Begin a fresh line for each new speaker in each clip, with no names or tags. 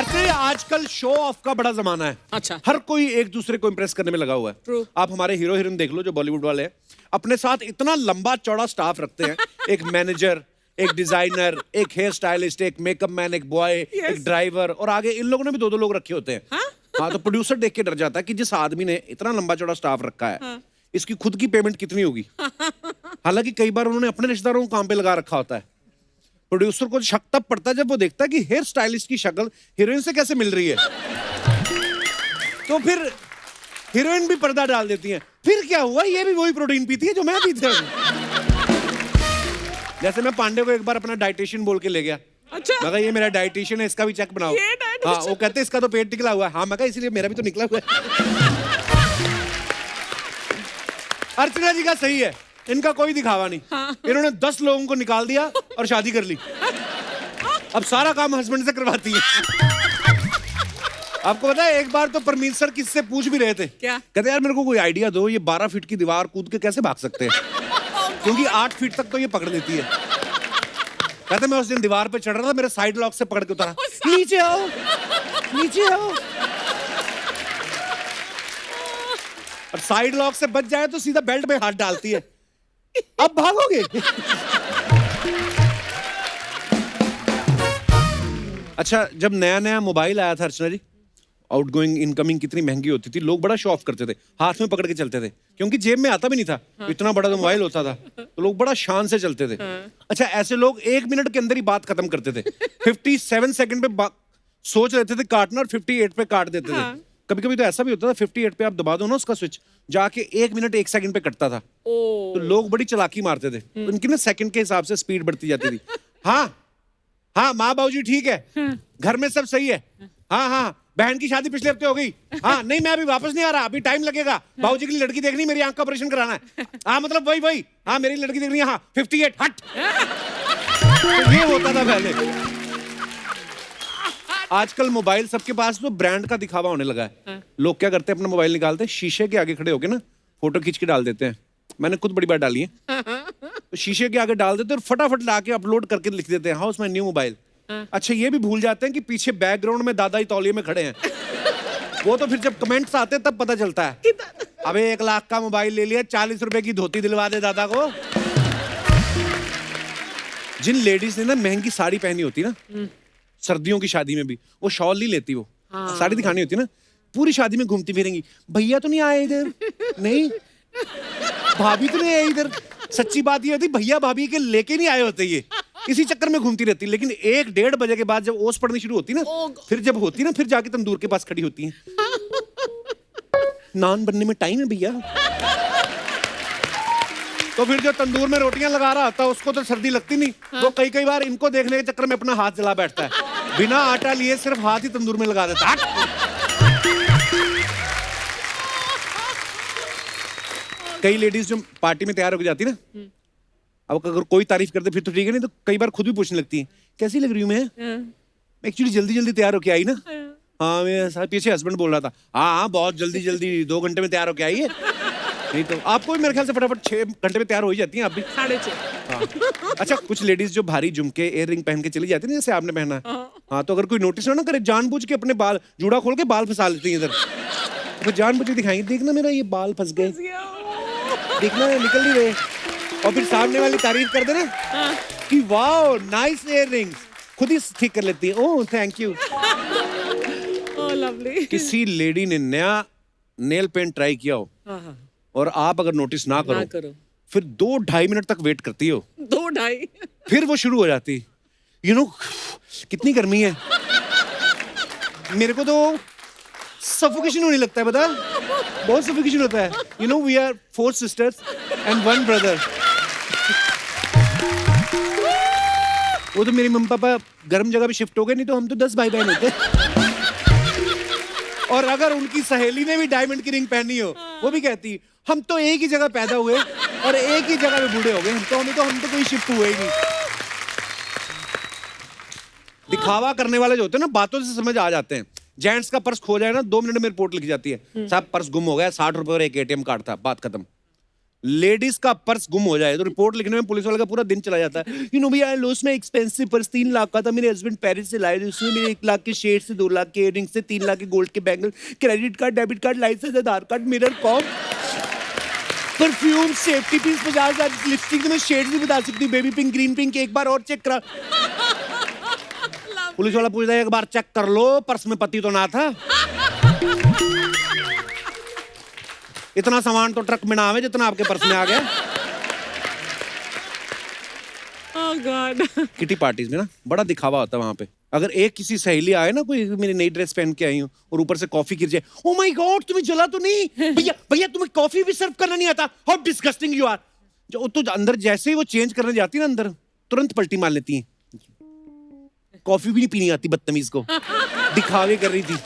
अच्छा, आजकल show off का बड़ा जमाना है।
अच्छा।
हर कोई एक दूसरे को इंप्रेस करने में लगा हुआ है।
True.
आप हमारे हीरो हीरोइन देख लो जो बॉलीवुड वाले हैं, अपने साथ इतना लंबा चौड़ा स्टाफ रखते हैं। एक मैनेजर, एक डिजाइनर, एक हेयर स्टाइलिस्ट, एक मेकअप मैन, एक बॉय, एक ड्राइवर, और आगे इन लोगों ने भी दो लोग रखे होते हैं। हाँ, तो प्रोड्यूसर देख के डर जाता है कि जिस आदमी ने इतना लंबा चौड़ा स्टाफ रखा है, इसकी खुद की पेमेंट कितनी होगी। हालांकि कई बार उन्होंने अपने रिश्तेदारों को काम पे लगा रखा होता है। प्रोड्यूसर को शक तब पड़ता है जब वो देखता है कि हेयर स्टाइलिस्ट की शक्ल हीरोइन से कैसे मिल रही है। तो फिर हीरोइन भी पर्दा डाल देती है। फिर क्या हुआ, ये भी वही प्रोटीन पीती है जो मैं पीता हूं। जैसे मैं पांडे को एक बार अपना डाइटिशियन बोल के ले गया।
अच्छा।
मैं कहा ये मेरा डाइटिशियन है, इसका भी चेक बनाओ। हाँ, वो कहते हैं इसका तो पेट निकला हुआ है। हाँ, मैं कहा इसलिए मेरा भी तो निकला हुआ है। अर्चना जी का सही है, इनका कोई दिखावा नहीं। इन्होंने 10 लोगों को निकाल दिया और शादी कर ली। अब सारा काम हस्बैंड से करवाती है। आपको पता है, एक बार तो परमीत सर किससे पूछ भी रहे थे,
क्या?
कहते यार मेरे को कोई आइडिया दो, ये 12 फीट की दीवार कूद के कैसे भाग सकते हैं, क्योंकि 8 फीट तक तो ये पकड़ लेती है। कहते मैं उस दिन दीवार पे चढ़ रहा था, मेरे साइड लॉक से पकड़ के उतारा, नीचे आओ, नीचे आओ। और साइड लॉक से बच जाए तो सीधा बेल्ट में हाथ डालती है। अब भागोगे। अच्छा, जब नया नया मोबाइल आया था अर्चना जी, आउटगोइंग इनकमिंग कितनी महंगी होती थी, लोग बड़ा शो ऑफ करते थे, हाथ में पकड़ के चलते थे, क्योंकि जेब में आता भी नहीं था। इतना बड़ा मोबाइल होता था, तो लोग बड़ा शान से चलते थे। अच्छा, ऐसे लोग 1 मिनट के अंदर ही बात खत्म करते थे। 57 सेकंड पे सोच लेते थे काटना और 58 पे काट देते थे। कभी कभी तो ऐसा भी होता था 58 पे आप दबा दो ना उसका स्विच, जाके 1 मिनट 1 सेकंड पे कटता था। तो लोग बड़ी चालाकी मारते थे, तो उनकी ना सेकंड के हिसाब से स्पीड बढ़ती जाती थी। हाँ हाँ, माँ बाबूजी ठीक है, घर में सब सही है। हाँ हाँ, बहन की शादी पिछले हफ्ते हो गई। हाँ नहीं, मैं अभी वापस नहीं आ रहा, अभी टाइम लगेगा, बाबूजी की लड़की देखनी, मेरी आंख का ऑपरेशन कराना है। हाँ मतलब वही, हाँ मेरी लड़की देखनी है। हाँ 58 हट। तो ये होता था पहले। आजकल मोबाइल सबके पास तो ब्रांड का दिखावा होने लगा है। लोग क्या करते हैं, अपना मोबाइल निकालते हैं, शीशे के आगे खड़े होके ना फोटो खींच के डाल देते हैं। मैंने खुद बड़ी बार डाली है। तो शीशे के आगे डाल देते हैं और फटाफट लाके अपलोड करके लिख देते हैं, हाउस माय न्यू मोबाइल। अच्छा, ये भी भूल जाते हैं कि पीछे बैकग्राउंड में दादा ही तौलिए में खड़े हैं। वो तो फिर जब कमेंट्स आते हैं तब पता चलता है, अबे 1 लाख का मोबाइल ले लिया, 40 रुपए की धोती दिलवा दे दादा को। जिन लेडीज ने ना महंगी साड़ी पहनी होती ना, सर्दियों की शादी में भी, वो शॉल नहीं लेती, वो साड़ी दिखानी होती ना, पूरी शादी में घूमती फिरेंगी, भैया तो नहीं आए इधर, नहीं भाभी तो नहीं आए इधर। सच्ची बात ये होती, भैया भाभी के लेके नहीं आए होते, ये इसी चक्कर में घूमती रहती। लेकिन 1-1:30 बजे के बाद जब ओस पड़नी शुरू होती ना, फिर जब होती ना, फिर जाके तंदूर के पास खड़ी होती हैं। नान बनने में टाइम है भैया। तो फिर जो तंदूर में रोटियां लगा रहा होता है, उसको तो सर्दी लगती नहीं। वो कई बार इनको देखने के चक्कर में अपना हाथ जला बैठता है, बिना आटा लिए सिर्फ हाथ ही तंदूर में लगा देता है। कई लेडीज जो पार्टी में तैयार होकर जाती ना, अब अगर कोई तारीफ करते फिर तो ठीक है, नहीं तो कई बार खुद भी पूछने लगती है कैसी लग रही हूँ मैं। एक्चुअली जल्दी तैयार होके आई ना। हाँ, मेरे पीछे हस्बैंड बोल रहा था, हाँ बहुत जल्दी 2 घंटे में तैयार होके आई है। नहीं तो आपको भी मेरे ख्याल से फटाफट 6 घंटे में तैयार हो ही जाती हैं आप भी।
6:30।
हाँ। अच्छा, कुछ लेडीज जो भारी झुमके इयर रिंग पहन के चली जाती है, जैसे आपने पहना। हाँ, तो अगर कोई नोटिस ना करे, जानबूझ के अपने बाल जूड़ा खोल के बाल फंसा लेती है इधर, तो जानबूझ के दिखाएंगे, देखना मेरा ये बाल फंस गए, देखना निकल नहीं रहे। और फिर सामने वाली तारीफ कर देना कि वाओ नाइस इयर रिंग्स, खुद ही ठीक कर लेती है, oh thank you.
Oh lovely.
किसी लेडी ने नया नेल पेंट ट्राई किया हो और आप अगर नोटिस ना करो, फिर 2-2.5 मिनट तक वेट करती हो।
2-2.5।
फिर वो शुरू हो जाती, कितनी गर्मी है। मेरे को तो सफोकेशन होने लगता है, बता, बहुत सफोकेशन होता है। We are 4 sisters and 1 brother। वो तो मेरी मम्मी पापा गर्म जगह पे शिफ्ट हो गए, नहीं तो हम तो 10 भाई बहन होते। और अगर उनकी सहेली ने भी डायमंड की रिंग पहनी हो, वो भी कहती हम तो एक ही जगह पैदा हुए और एक ही जगह में बूढ़े हो गए, हम तो कोई शिफ्ट हुए ही नहीं। दिखावा करने वाले जो होते हैं ना, बातों से समझ आ जाते हैं। जेंट्स का पर्स खो जाए ना, 2 मिनट में रिपोर्ट लिखी जाती है, साहब पर्स गुम हो गया, 60 रुपए और एक ATM कार्ड था, बात खत्म। लेडीज का पर्स गुम हो जाए तो रिपोर्ट लिखने में पुलिस वाले का पूरा दिन चला जाता है। यू नो भैया, I lost my expensive purse, 3 lakh का था, मेरे हस्बैंड पेरिस से लाए थे, उसमें मेरे 1 लाख के शेयर से 2 लाख के इयररिंग से 3 लाख के गोल्ड के bangle, credit card, debit card, license, Aadhaar card, mirror, comb, perfume, safety pin, 50,000 lipstick, मैं शेड भी बता सकती हूँ, बेबी पिंक, ग्रीन पिंक, एक बार और चेक करा। पुलिस वाला पूछता है, एक बार चेक कर लो, पर्स में पति तो ना था। इतना सामान तो ट्रक में ना आवे जितना आपके पर्स में आ गया।
Oh God.
किटी पार्टीज में ना बड़ा दिखावा होता है वहां पे। अगर एक किसी सहेली आए ना, कोई मेरी नई ड्रेस पहन के आई हूँ और ऊपर से कॉफी गिर जाए, ओ माय गॉड तुम्हें जला तो नहीं, भैया भैया तुम्हें कॉफी भी सर्व करना नहीं आता, हाउ डिस्गस्टिंग यू आर। जो तो अंदर जैसे ही वो चेंज करने जाती है ना, अंदर तुरंत पलटी मार लेती है। कॉफी भी नहीं पीनी आती बदतमीज को, दिखावे कर रही थी।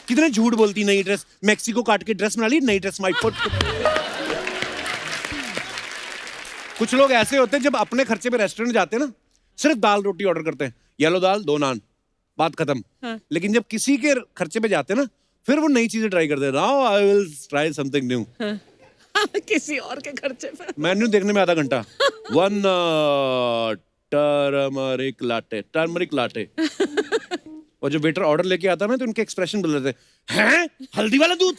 कितने झूठ बोलती, नई ड्रेस, मैक्सिको काट के ड्रेस बना ली, नई ड्रेस माई फुट। कुछ लोग ऐसे होते हैं जब अपने खर्चे पे रेस्टोरेंट जाते हैं ना, सिर्फ दाल रोटी ऑर्डर करते हैं, येलो दाल 2 नान, बात खत्म।
हाँ.
लेकिन जब किसी के खर्चे पे जाते हैं ना, फिर वो नई चीजें ट्राई करते हैं। Now I will try something new.
किसी और के खर्चे पर।
मेन्यू देखने में आधा घंटा। 1 टर्मरिक लाटे। और जो वेटर ऑर्डर लेके आता है ना, तो उनके एक्सप्रेशन बदल जाते हैं, हल्दी वाला दूध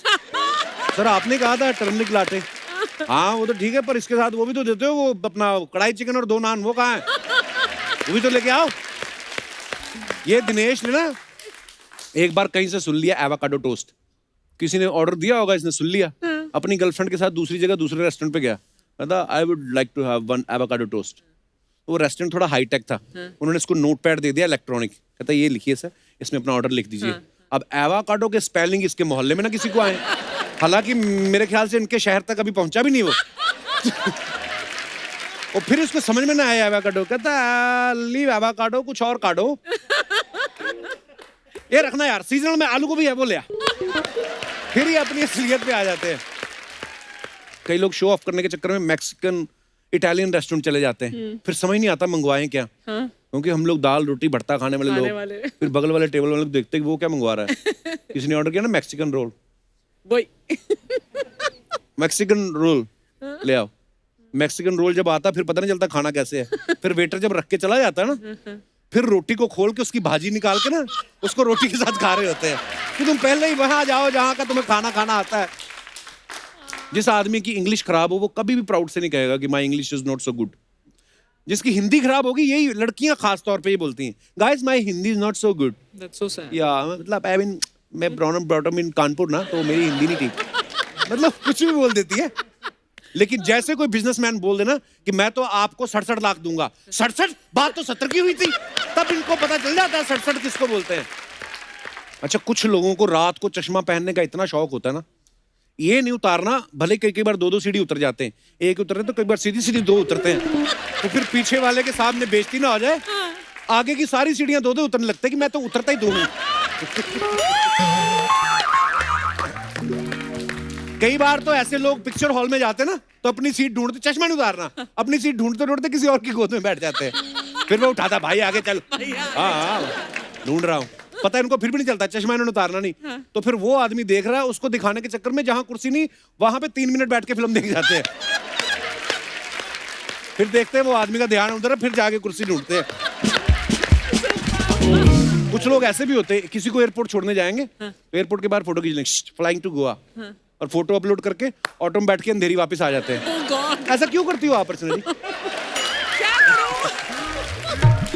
सर आपने कहा था टर्मरिक लाटे। हाँ वो तो ठीक है, पर इसके साथ वो भी तो देते हो, वो अपना कढ़ाई चिकन और 2 नान, वो कहाँ है, वो भी तो लेके आओ। ये दिनेश ने ना एक बार कहीं से सुन लिया एवोकाडो टोस्ट, किसी ने ऑर्डर दिया होगा, इसने सुन लिया, अपनी गर्लफ्रेंड के साथ दूसरी जगह दूसरे रेस्टोरेंट पे गया, कहता I would like to have 1 avocado toast. वो रेस्टोरेंट थोड़ा हाईटेक था, उन्होंने इसको नोटपैड दे दिया इलेक्ट्रॉनिक, कहता ये लिखिए सर, इसमें अपना ऑर्डर लिख दीजिए। अब एवोकाडो के स्पेलिंग इसके मोहल्ले में ना किसी को आए, हालांकि मेरे ख्याल से इनके शहर तक अभी पहुंचा भी नहीं वो। और फिर उसको समझ में ना आया एवोकाडो, कहता लीव एवोकाडो, कुछ और काटो। ये रखना यार, सीजनल में आलू को भी है वो लिया। फिर ये अपनी असलियत पे आ जाते हैं। कई लोग शो ऑफ करने के चक्कर में मैक्सिकन इटालियन रेस्टोरेंट चले जाते हैं, फिर समझ नहीं आता मंगवाएं क्या। क्योंकि हम लोग दाल रोटी भरता खाने वाले लोग, फिर बगल वाले टेबल वाले लोग देखते हैं कि वो क्या मंगवा रहा है। किसी ने ऑर्डर किया ना मैक्सिकन रोल, मैक्सिकन रोल ले आओ। मैक्सिकन रोल जब आता फिर पता नहीं चलता खाना कैसे है। फिर वेटर जब रख के चला जाता है ना, फिर रोटी को खोल के उसकी भाजी निकाल के ना उसको रोटी के साथ खा रहे होते हैं कि तुम पहले ही वहां जाओ जहां का तुम्हें खाना आता है। जिस आदमी की इंग्लिश खराब हो वो कभी भी प्राउड से नहीं कहेगा कि my English is not so good. जिसकी हिंदी खराब होगी, यही लड़कियां खास तौर पे ये बोलती हैं, guys my Hindi is not so good.
That's so sad.
या मतलब आई मीन मैं ब्रॉट अप इन कानपुर ना, तो मेरी हिंदी नहीं ठीक। मतलब कुछ भी बोल देती है। लेकिन जैसे कोई बिजनेसमैन बोल देना कि मैं तो आपको 67 लाख दूंगा, 67 बात तो 70 की हुई थी, तब इनको पता चल जाता है 67 किसको बोलते हैं। अच्छा, कुछ लोगों को रात को चश्मा पहनने का इतना शौक होता है ना, ये नहीं उतारना, भले कई बार 2-2 सीढ़ी उतर जाते हैं, एक उतरते तो कई बार सीधी 2 उतरते हैं, तो फिर पीछे वाले के सामने बेइज्जती ना हो जाए, आगे की सारी सीढ़ियां 2-2 उतरने लगते हैं कि मैं तो उतरता ही 2 हूं। कई बार तो ऐसे लोग पिक्चर हॉल में जाते ना, तो अपनी सीट ढूंढते, चश्मा नहीं उतारना, अपनी सीट ढूंढते किसी और की गोद में बैठ जाते हैं। फिर मैं उठाता, भाई आगे चल, हाँ ढूंढ रहा हूँ, पता है इनको फिर भी नहीं चलता, चश्मा इन्होंने उतारना नहीं। तो फिर वो आदमी देख रहा है, उसको दिखाने के चक्कर में जहां कुर्सी नहीं वहां पे 3 मिनट बैठ के फिल्म देख जाते हैं। फिर देखते हैं वो आदमी का ध्यान उधर है, फिर जाके कुर्सी ढूंढते हैं। कुछ लोग ऐसे भी होते हैं, किसी को एयरपोर्ट छोड़ने जाएंगे, तो एयरपोर्ट के बाहर फोटो खींच लेंगे, फ्लाइंग टू गोवा, और फोटो अपलोड करके ऑटो में बैठ के अंधेरी वापस आ जाते हैं।
Oh God.
ऐसा क्यों करती हो आप पर्सनली?
क्या करूं?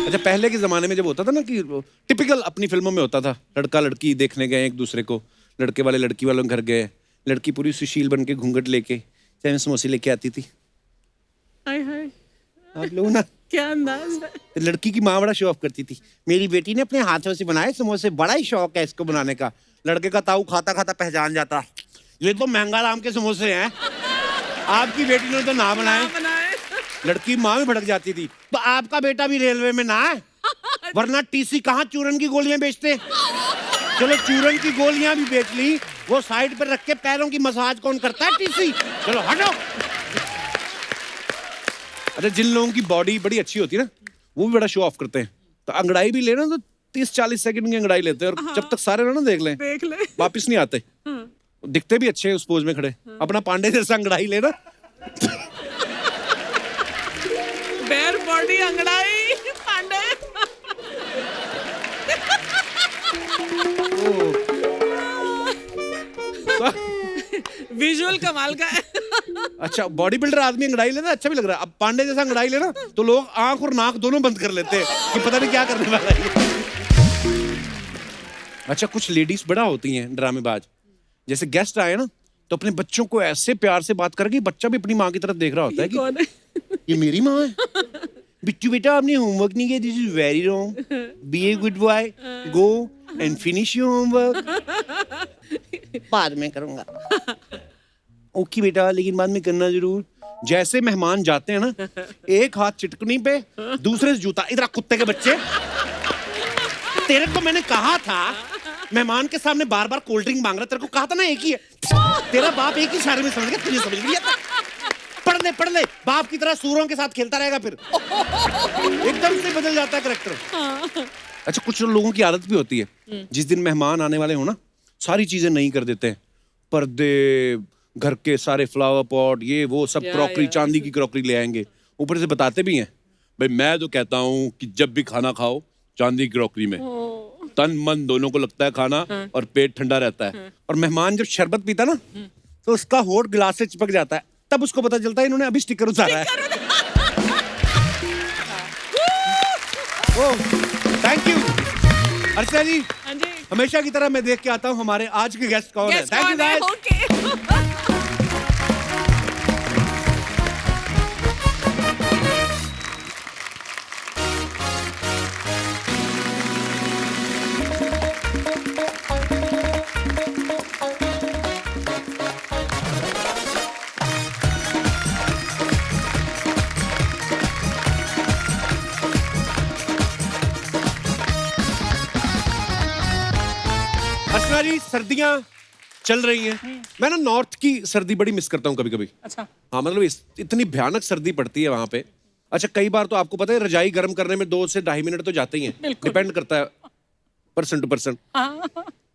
अच्छा, पहले के जमाने में जब होता था ना कि टिपिकल अपनी फिल्मों में होता था, लड़का लड़की देखने गए एक दूसरे को, लड़के वाले लड़की वालों के घर गए, लड़की पूरी सुशील बन के घूंघट लेके चाहे समोसे लेके आती थी।
हाय हाय,
आप लोग ना,
क्या अंदाज है।
तो लड़की की माँ बड़ा शो ऑफ करती थी, मेरी बेटी ने अपने हाथों से बनाए समोसे, बड़ा ही शौक है इसको बनाने का। लड़के का ताऊ खाता खाता पहचान जाता, ये तो महंगा राम के समोसे हैं, आपकी बेटी ने तो ना बनाए। लड़की माँ भी भड़क जाती थी, तो आपका बेटा भी रेलवे में ना है, वरना टीसी कहाँ चूरन की गोलियां बेचते। चलो चूरन की गोलियां भी बेच ली, वो साइड पर रख के पैरों की मसाज कौन करता है, टीसी। चलो हटो। अच्छा, जिन लोगों की बॉडी बड़ी अच्छी होती है ना, वो भी बड़ा शो ऑफ करते हैं। तो अंगड़ाई भी लेना तो 30-40 सेकंड की अंगड़ाई लेते हैं, और जब तक सारे ना देख लें वापिस नहीं आते। दिखते भी अच्छे हैं उस पोज में खड़े, अपना पांडे जैसा अंगड़ाई लेना
बेर बॉडी अंगड़ाई पांडे। विजुअल कमाल का है।
अच्छा, बॉडी बिल्डर आदमी अंगड़ाई लेना अच्छा भी लग रहा है। अब पांडे जैसा अंगड़ाई लेना तो लोग आंख और नाक दोनों बंद कर लेते हैं कि पता नहीं क्या करने वाला है। अच्छा, कुछ लेडीज बड़ा होती हैं ड्रामेबाज, जैसे गेस्ट आए ना तो अपने बच्चों को ऐसे प्यार से बात करके बच्चा भी अपनी माँ की तरफ देख रहा होता है कि
कौन है?
ये मेरी माँ है। बिट्टू बेटा, आपने होमवर्क नहीं किया, this is very wrong, be a good boy, go and finish your homework. बाद में करूंगा। ओके बेटा, लेकिन बाद में करना जरूर। जैसे मेहमान जाते हैं ना, एक हाथ चिटकनी पे, दूसरे से जूता। इधर कुत्ते के बच्चे, तेरे को मैंने कहा था मेहमान के सामने बार बार कोल्ड ड्रिंक मांग रहा, तेरे को कहा था ना एक ही है। तेरा बाप एक ही इशारे में समझ गया, तुझे समझ लिया था। पढ़ ले, बाप की तरह सूरों के साथ खेलता रहेगा, फिर एकदम से बदल जाता है करेक्टर। अच्छा, कुछ लोगों की आदत भी होती है, जिस दिन मेहमान आने वाले हो ना, सारी चीजें नहीं कर देते हैं। पर्दे, घर के सारे फ्लावर पॉट, ये वो सब क्रॉकरी, चांदी की क्रॉकरी ले आएंगे। ऊपर से बताते भी हैं, भाई मैं तो कहता हूँ कि जब भी खाना खाओ चांदी की क्रॉकरी में, तन मन दोनों को लगता है खाना और पेट ठंडा रहता है। और मेहमान जब शरबत पीता ना तो उसका होठ गिलास से चिपक जाता है, तब उसको पता चलता है इन्होंने अभी स्टिकर उतारा है। थैंक यू अर्चना जी।
हाँ जी।
हमेशा की तरह मैं देख के आता हूँ हमारे आज के गेस्ट कौन है। Thank you guys.
ओके।
अर्चना जी, सर्दियां चल रही हैं। मैं ना नॉर्थ की सर्दी बड़ी मिस करता हूँ कभी कभी।
अच्छा।
हाँ, मतलब इतनी भयानक सर्दी पड़ती है वहां पे। अच्छा, कई बार तो आपको पता है रजाई गर्म करने में 2 से 2.5 मिनट तो जाते ही हैं। डिपेंड करता है पर्सन टू पर्सन।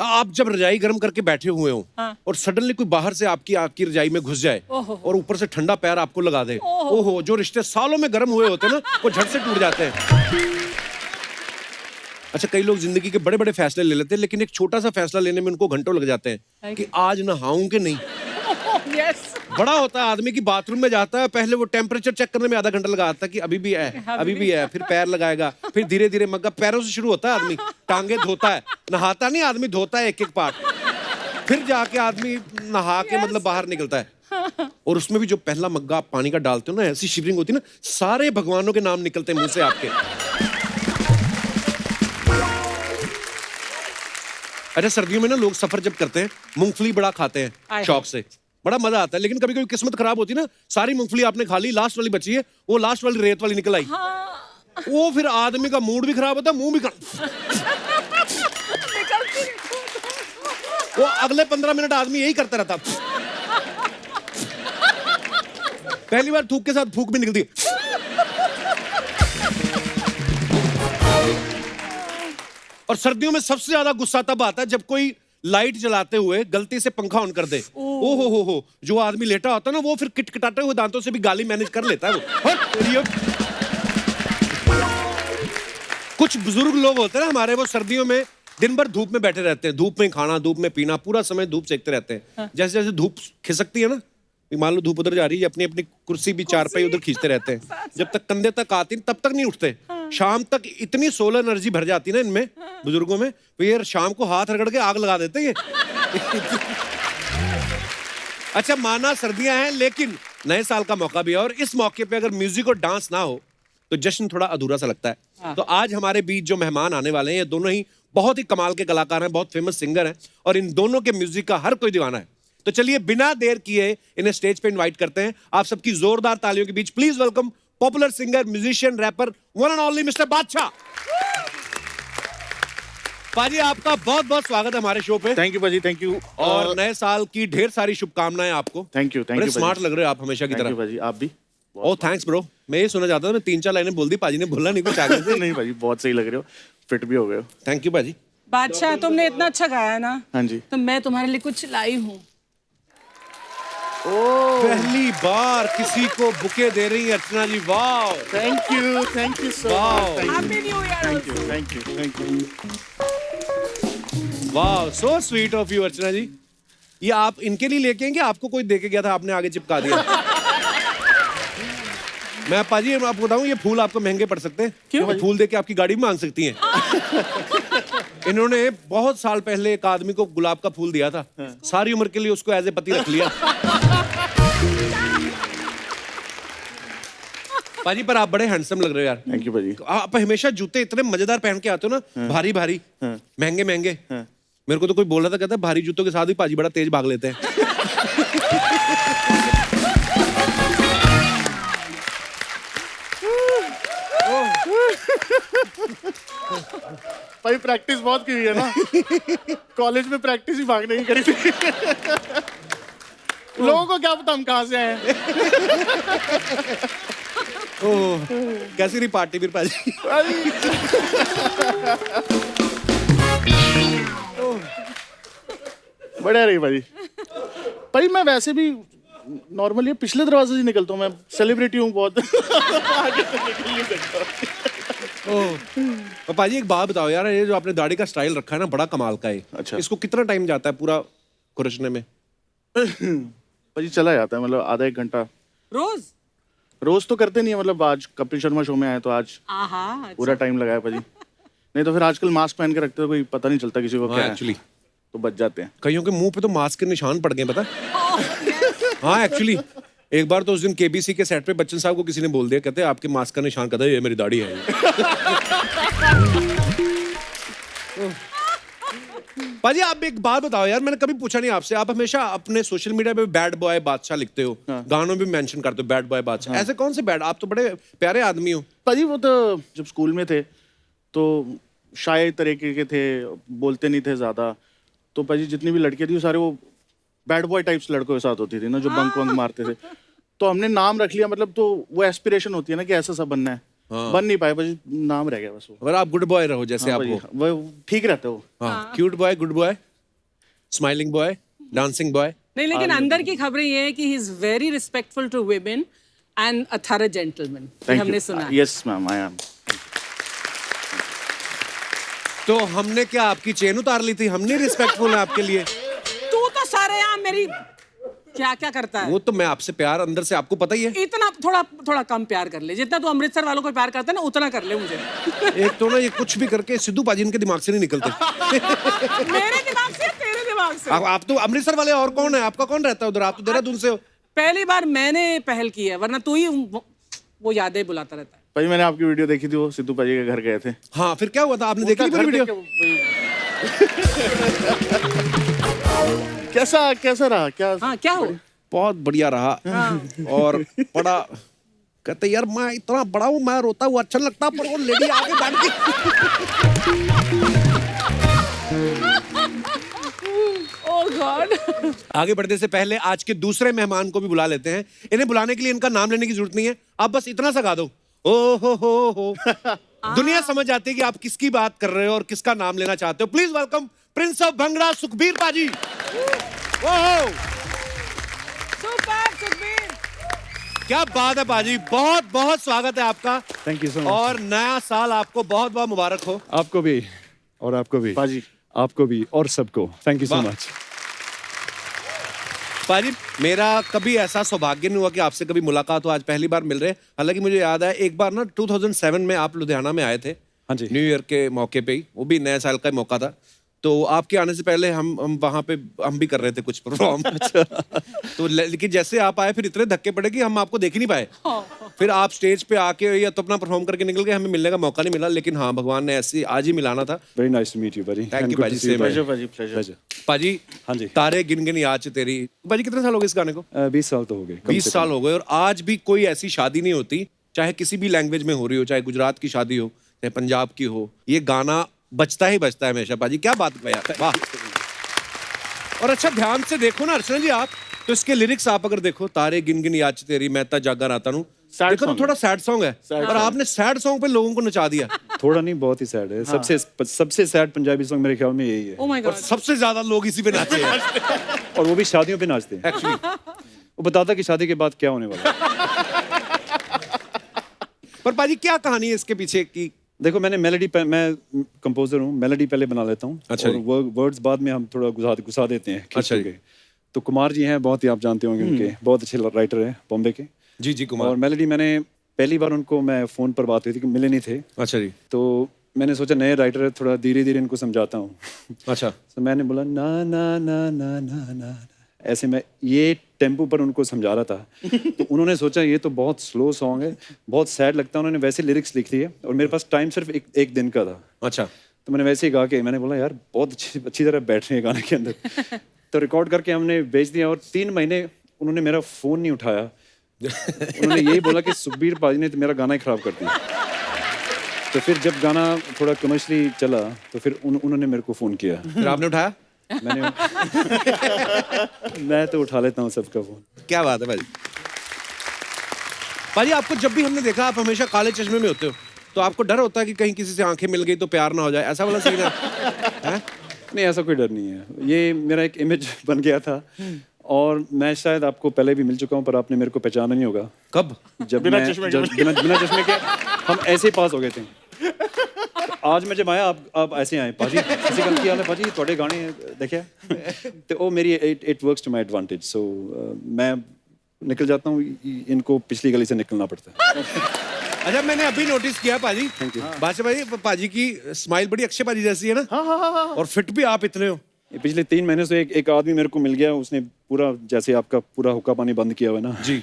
आप जब रजाई गर्म करके बैठे हुए हो और सडनली कोई बाहर से आपकी रजाई में घुस जाए और ऊपर से ठंडा पैर आपको लगा दे, ओहो, जो रिश्ते सालों में गर्म हुए होते हैं ना, वो झट से टूट जाते हैं। अच्छा, कई लोग जिंदगी के बड़े बड़े फैसले ले लेते हैं, लेकिन एक छोटा सा फैसला लेने में उनको घंटों लग जाते हैं कि आज नहाऊं कि नहीं।
यस।
बड़ा होता है आदमी की, बाथरूम में जाता है, पहले वो टेम्परेचर चेक करने में आधा घंटा लगाता है कि अभी भी है, अभी भी है, फिर पैर लगाएगा, फिर धीरे धीरे मग्गा, पैरों से शुरू होता है आदमी, टांगे धोता है, नहाता नहीं आदमी, धोता है एक एक पार्ट, फिर जाके आदमी नहा के मतलब बाहर निकलता है। और उसमें भी जो पहला मग्गा आप पानी का डालते हो ना, ऐसी शिवरिंग होती है ना, सारे भगवानों के नाम निकलते हैं मुंह से आपके। अच्छा, सर्दियों में ना लोग सफर जब करते हैं, मूंगफली बड़ा खाते हैं शौक से, बड़ा मजा आता है। लेकिन कभी कभी किस्मत खराब होती है ना, सारी मूंगफली आपने खा ली, लास्ट वाली बची है, वो लास्ट वाली रेत वाली निकल आई। वो फिर आदमी का मूड भी खराब होता है, मुंह भी वो अगले 15 मिनट आदमी यही करता रहता। पहली बार थूक के साथ फूक भी निकलती है। और सर्दियों में सबसे ज्यादा गुस्सा तब आता है जब कोई लाइट जलाते हुए गलती से पंखा ऑन कर दे। ओ हो, जो आदमी लेटा होता है ना, वो फिर किटकिटाते हुए दांतों से भी गाली मैनेज कर लेता है वो। कुछ बुजुर्ग लोग होते हैं ना हमारे, वो सर्दियों में दिन भर धूप में बैठे रहते हैं, धूप में खाना, धूप में पीना, पूरा समय धूप सेकते रहते हैं। जैसे जैसे धूप खिसकती है ना, मान लो धूप उधर जा रही है, अपनी अपनी कुर्सी भी चारपाई उधर खींचते रहते हैं। जब तक कंधे तक आती तब तक नहीं उठते। शाम तक इतनी सोलर एनर्जी भर जाती है ना इनमें, बुजुर्गों में, फिर शाम को हाथ रगड़ के आग लगा देते हैं। अच्छा, माना सर्दियां हैं, लेकिन नए साल का मौका भी है, और इस मौके पे अगर म्यूजिक और डांस ना हो तो जश्न थोड़ा अधूरा सा लगता है। तो आज हमारे बीच जो मेहमान आने वाले हैं, ये दोनों ही बहुत ही कमाल के कलाकार हैं, बहुत फेमस सिंगर हैं, और इन दोनों के म्यूजिक का हर कोई दीवाना है। तो चलिए बिना देर किए इन्हें स्टेज पे इनवाइट करते हैं। आप सबकी जोरदार तालियों के बीच please welcome popular singer, musician, rapper, one and only mister Badshah. पाजी, आपका बहुत बहुत स्वागत है हमारे शो पे।
थैंक यू पाजी, थैंक यू।
और नए साल की ढेर सारी शुभकामनाएं आपको।
थैंक यू
बड़े स्मार्ट लग रहे हो आप हमेशा की तरह।
पाजी, आप भी।
ओह थैंक्स ब्रो। मैं ये सुना चाहता था, मैं 3-4 लाइनें बोल दी, पाजी ने बोला नहीं कुछ आगे से।
नहीं पाजी, बहुत सही लग रहे हो, फिट भी हो गए हो।
थैंक यू पाजी।
बादशाह, तुमने इतना अच्छा गाया ना,
हाँ जी।
तो मैं तुम्हारे लिए कुछ लाई हूँ।
पहली बार किसी को बुके दे रही है अर्चना जी, वाह।
Thank you so
Wow.
Much,
Happy New Year.
Thank you.
वाह, सो स्वीट ऑफ यू अर्चना जी। ये आप इनके लिए लेके आएंगे, आपको कोई दे के गया था, आपने आगे चिपका दिया? मैं पाजी आपको बताऊं, ये फूल आपको महंगे पड़ सकते हैं। क्यों? फूल दे के आपकी गाड़ी भी मांग सकती हैं। इन्होंने बहुत साल पहले एक आदमी को गुलाब का फूल दिया था, सारी उम्र के लिए उसको एज ए पति रख लिया। पाजी पर आप बड़े हैंडसम लग रहे हो यार।
थैंक यू भाजी।
आप हमेशा जूते इतने मजेदार पहन के आते हो ना, भारी भारी, महंगे महंगे। मेरे को तो कोई बोल रहा था, कहता है भारी जूतों के साथ भी पाजी बड़ा तेज भाग लेते हैं।
भाई प्रैक्टिस बहुत की हुई है ना, कॉलेज में प्रैक्टिस ही भागने की करी थी। लोगों को क्या पता हम कहाँ से आए हैं।
ओह, कैसी रही पार्टी फिर पाजी?
बढ़िया रही भाई। भाई मैं वैसे भी नॉर्मली पिछले दरवाजे से निकलता हूँ, मैं सेलिब्रिटी हूँ बहुत। आगे से निकल नहीं सकता।
ओह, पाजी एक बात बताओ यार, ये जो आपने दाढ़ी का स्टाइल रखा है ना, बड़ा कमाल का है।
अच्छा।
इसको कितना टाइम जाता है पूरा खुरचने में?
भाजी चला जाता है, मतलब आधा एक घंटा।
रोज?
रोज तो करते नहीं है, मतलब आज कपिल शर्मा शो में आए तो आज
आहा,
पूरा टाइम लगाया भाजी। नहीं तो फिर आजकल मास्क पहन के रखते हो, कोई पता नहीं चलता किसी को क्या है,
एक्चुअली
तो बच जाते हैं।
कईयों के मुंह पे तो मास्क के निशान पड़ गए, पता? हाँ एक्चुअली, एक बार तो उस दिन केबीसी के सेट पे बच्चन साहब को किसी ने बोल दिया, कहते आपके मास्क का निशान, कहता है ये मेरी दाढ़ी है। पाजी आप एक बात बताओ यार, मैंने कभी पूछा नहीं आपसे, आप हमेशा अपने सोशल मीडिया पे बैड बॉय बादशाह लिखते हो, गानों में भी मेंशन करते हो बैड बॉय बादशाह। ऐसे कौन से बैड? आप तो बड़े प्यारे आदमी हो।
भाजी वो तो जब स्कूल में थे तो शाय तरीके के थे, बोलते नहीं थे ज्यादा, तो भाजी जितनी भी लड़के थी वो सारे वो बैड बॉय टाइप्स लड़कों के साथ होती थी ना, जो बंक वंक मारते थे। तो हमने नाम रख लिया, मतलब तो वो एस्पिरेशन होती है ना कि ऐसा सब बनना है, बन नहीं पाए भाजी, नाम रह गया बस वो।
अगर आप गुड बॉय रहो जैसे आप
भाजी,
हो,
वो ठीक रहता है वो।
हाँ, cute boy, good boy, smiling boy, dancing boy.
नहीं, लेकिन अंदर की खबरें ये है कि he is very respectful to women and a thorough gentleman. हमने सुना है।
Yes ma'am, I am.
तो हमने क्या आपकी चेन उतार ली थी? हमने रिस्पेक्टफुल है आपके लिए।
तू तो सारे यहाँ मेरी क्या क्या करता है।
वो तो मैं आपसे प्यार अंदर से, आपको पता ही है।
इतना थोड़ा थोड़ा कम प्यार कर ले, जितना तू अमृतसर वालों को प्यार करता है ना, उतना कर ले मुझे।
एक तो ना ये कुछ भी करके सिद्धू पाजी इनके दिमाग से नहीं निकलते।
मेरे दिमाग से, तेरे दिमाग से।
आप तो अमृतसर वाले, और कौन है? आपका कौन रहता है उधर? आप तो देहरादून से हो।
पहली बार मैंने पहल की है, वरना तू ही वो यादें बुलाता रहता है।
भाई मैंने आपकी वीडियो देखी थी, वो सिद्धू पाजी के घर गए थे।
हाँ, फिर क्या हुआ था? आपने देखी
उनका
पूरी
घर
वीडियो?
कैसा कैसा रहा? क्या
हाँ, क्या हो?
बहुत बढ़िया रहा। और बड़ा कहते यार मैं इतना बड़ा हूँ, मैं रोता हुआ अच्छा लगता, पर वो लेडी आगे बैठ गई।
ओह गॉड।
आगे बढ़ने से पहले आज के दूसरे मेहमान को भी बुला लेते हैं। इन्हें बुलाने के लिए इनका नाम लेने की जरूरत नहीं है, आप बस इतना सा गा दो, ओ हो। दुनिया समझ जाती है कि आप किसकी बात कर रहे हो और किसका नाम लेना चाहते हो। Please welcome Prince of bhangra Sukhbir पाजी। ओहो,
सुपर सुखबीर।
क्या बात है पाजी, बहुत बहुत स्वागत है आपका।
Thank you so much.
और नया साल आपको बहुत बहुत मुबारक हो।
आपको भी, और आपको भी
पाजी,
आपको भी, और सबको थैंक यू सो
वाह।
मच।
पाजी मेरा कभी ऐसा सौभाग्य नहीं हुआ कि आपसे कभी मुलाकात हो, आज पहली बार मिल रहे हैं। हालांकि मुझे याद है एक बार ना 2007 में आप लुधियाना में आए थे।
हाँ जी।
न्यू ईयर के मौके पे ही, वो भी नए साल का मौका था। तो आपके आने से पहले हम वहाँ पे हम भी कर रहे थे कुछ परफॉर्म। तो लेकिन जैसे आप आए फिर इतने धक्के पड़े कि हम आपको देख ही नहीं पाए। फिर आप स्टेज पे आके या तो अपना परफॉर्म करके निकल गए, हमें मिलने का मौका नहीं मिला। लेकिन हाँ, भगवान ने ऐसे आज ही मिलाना था।
Very nice to meet you buddy।
Thank
And
you,
good
Paji,
to see you,
same
pleasure
buddy।
पाजी, प्लेजर।
Pleasure।
पाजी,
हाँ जी।
तारे गिन गिन याद च तेरी। पाजी कितने साल हो गए इस गाने को?
20 साल तो हो गए, कम
20
से
साल
कम।
हो गए। और आज भी कोई ऐसी शादी नहीं होती, चाहे किसी भी लैंग्वेज में हो रही हो, चाहे गुजरात की शादी हो, चाहे पंजाब की हो, ये गाना बजता ही बजता है हमेशा। पाजी क्या बात है यार, वाह। और अच्छा ध्यान से देखो ना अर्चना जी आप, तो इसके लिरिक्स आप अगर देखो, तारे गिन गिन याद च तेरी, मैं ता जागा राता नू,
Sad
देखो तो
song
थोड़ा सैड सॉन्ग है।
Sad
और आपने सैड सॉन्ग पे लोगों को नचा दिया।
थोड़ा नहीं, बहुत ही सैड है। सबसे सैड पंजाबी सॉन्ग मेरे ख्याल में यही है।
ओह माय
और
गॉड।
सबसे ज्यादा लोग इसी पे नाचे हैं
और वो भी शादियों पे नाचते हैं।
एक्चुअली।
वो बताता कि शादी के बाद क्या होने वाला है।
पर पाजी क्या कहानी है इसके पीछे की?
देखो मैं कंपोजर हूँ, मेलोडी पहले बना लेता हूँ
अच्छा
और
जी।
वर्ड्स बाद में हम थोड़ा घुसा देते हैं खींच
अच्छा जी।
के। तो कुमार जी हैं, बहुत ही आप जानते होंगे उनके, बहुत अच्छे राइटर हैं बॉम्बे के।
जी जी कुमार।
और मेलोडी मैंने पहली बार उनको मैं फ़ोन पर बात हुई थी कि मिले नहीं थे,
अच्छा जी।
तो मैंने सोचा नए राइटर है, थोड़ा धीरे धीरे इनको समझाता हूँ।
अच्छा
तो मैंने बोला ना ना ना ना ना ना, ऐसे मैं ये टेम्पो पर उनको समझा रहा था। तो उन्होंने सोचा ये तो बहुत स्लो सॉन्ग है, बहुत सैड लगता है, उन्होंने वैसे लिरिक्स लिख दिए और मेरे पास टाइम सिर्फ एक दिन का था।
अच्छा
तो मैंने वैसे ही गा के मैंने बोला यार बहुत अच्छी तरह बैठ रहे हैं गाने के अंदर। तो रिकॉर्ड करके हमने भेज दिया और 3 महीने उन्होंने मेरा फ़ोन नहीं उठाया। उन्होंने यही बोला कि सुखबीर पाजी ने तो मेरा गाना ही ख़राब कर दिया। तो फिर जब गाना थोड़ा कमर्शियली चला तो फिर उन्होंने मेरे को फ़ोन किया।
फिर आपने उठाया?
मैंने मैं तो उठा लेता हूँ सबका फ़ोन।
क्या बात है पाजी। पाजी आपको जब भी हमने देखा आप हमेशा काले चश्मे में होते हो, तो आपको डर होता है कि कहीं किसी से आंखें मिल गई तो प्यार ना हो जाए, ऐसा वाला सीन है? हैं?
नहीं ऐसा कोई डर नहीं है, ये मेरा एक इमेज बन गया था और मैं शायद आपको पहले भी मिल चुका हूँ पर आपने मेरे को पहचाना नहीं होगा।
कब?
जब
बिना
मैं
चश्मे के
बिना चश्मे के हम ऐसे ही पास हो गए थे। आज मैं जब आया आप ऐसे आए, पाजी ऐसे गल की हाल है पाजी थोड़े गाने देखे। तो वो मेरी it works to my advantage, so मैं निकल जाता हूँ, इनको पिछली गली से निकलना पड़ता है।
अच्छा मैंने अभी नोटिस किया पाजी, बादशाह भाई पाजी की स्माइल बड़ी अक्षय पाजी जैसी है ना। हाँ। और फिट भी आप इतने हो।
ये पिछले 3 महीने से एक आदमी मेरे को मिल गया, उसने पूरा जैसे आपका पूरा हुक्का पानी बंद किया हुआ है ना
जी।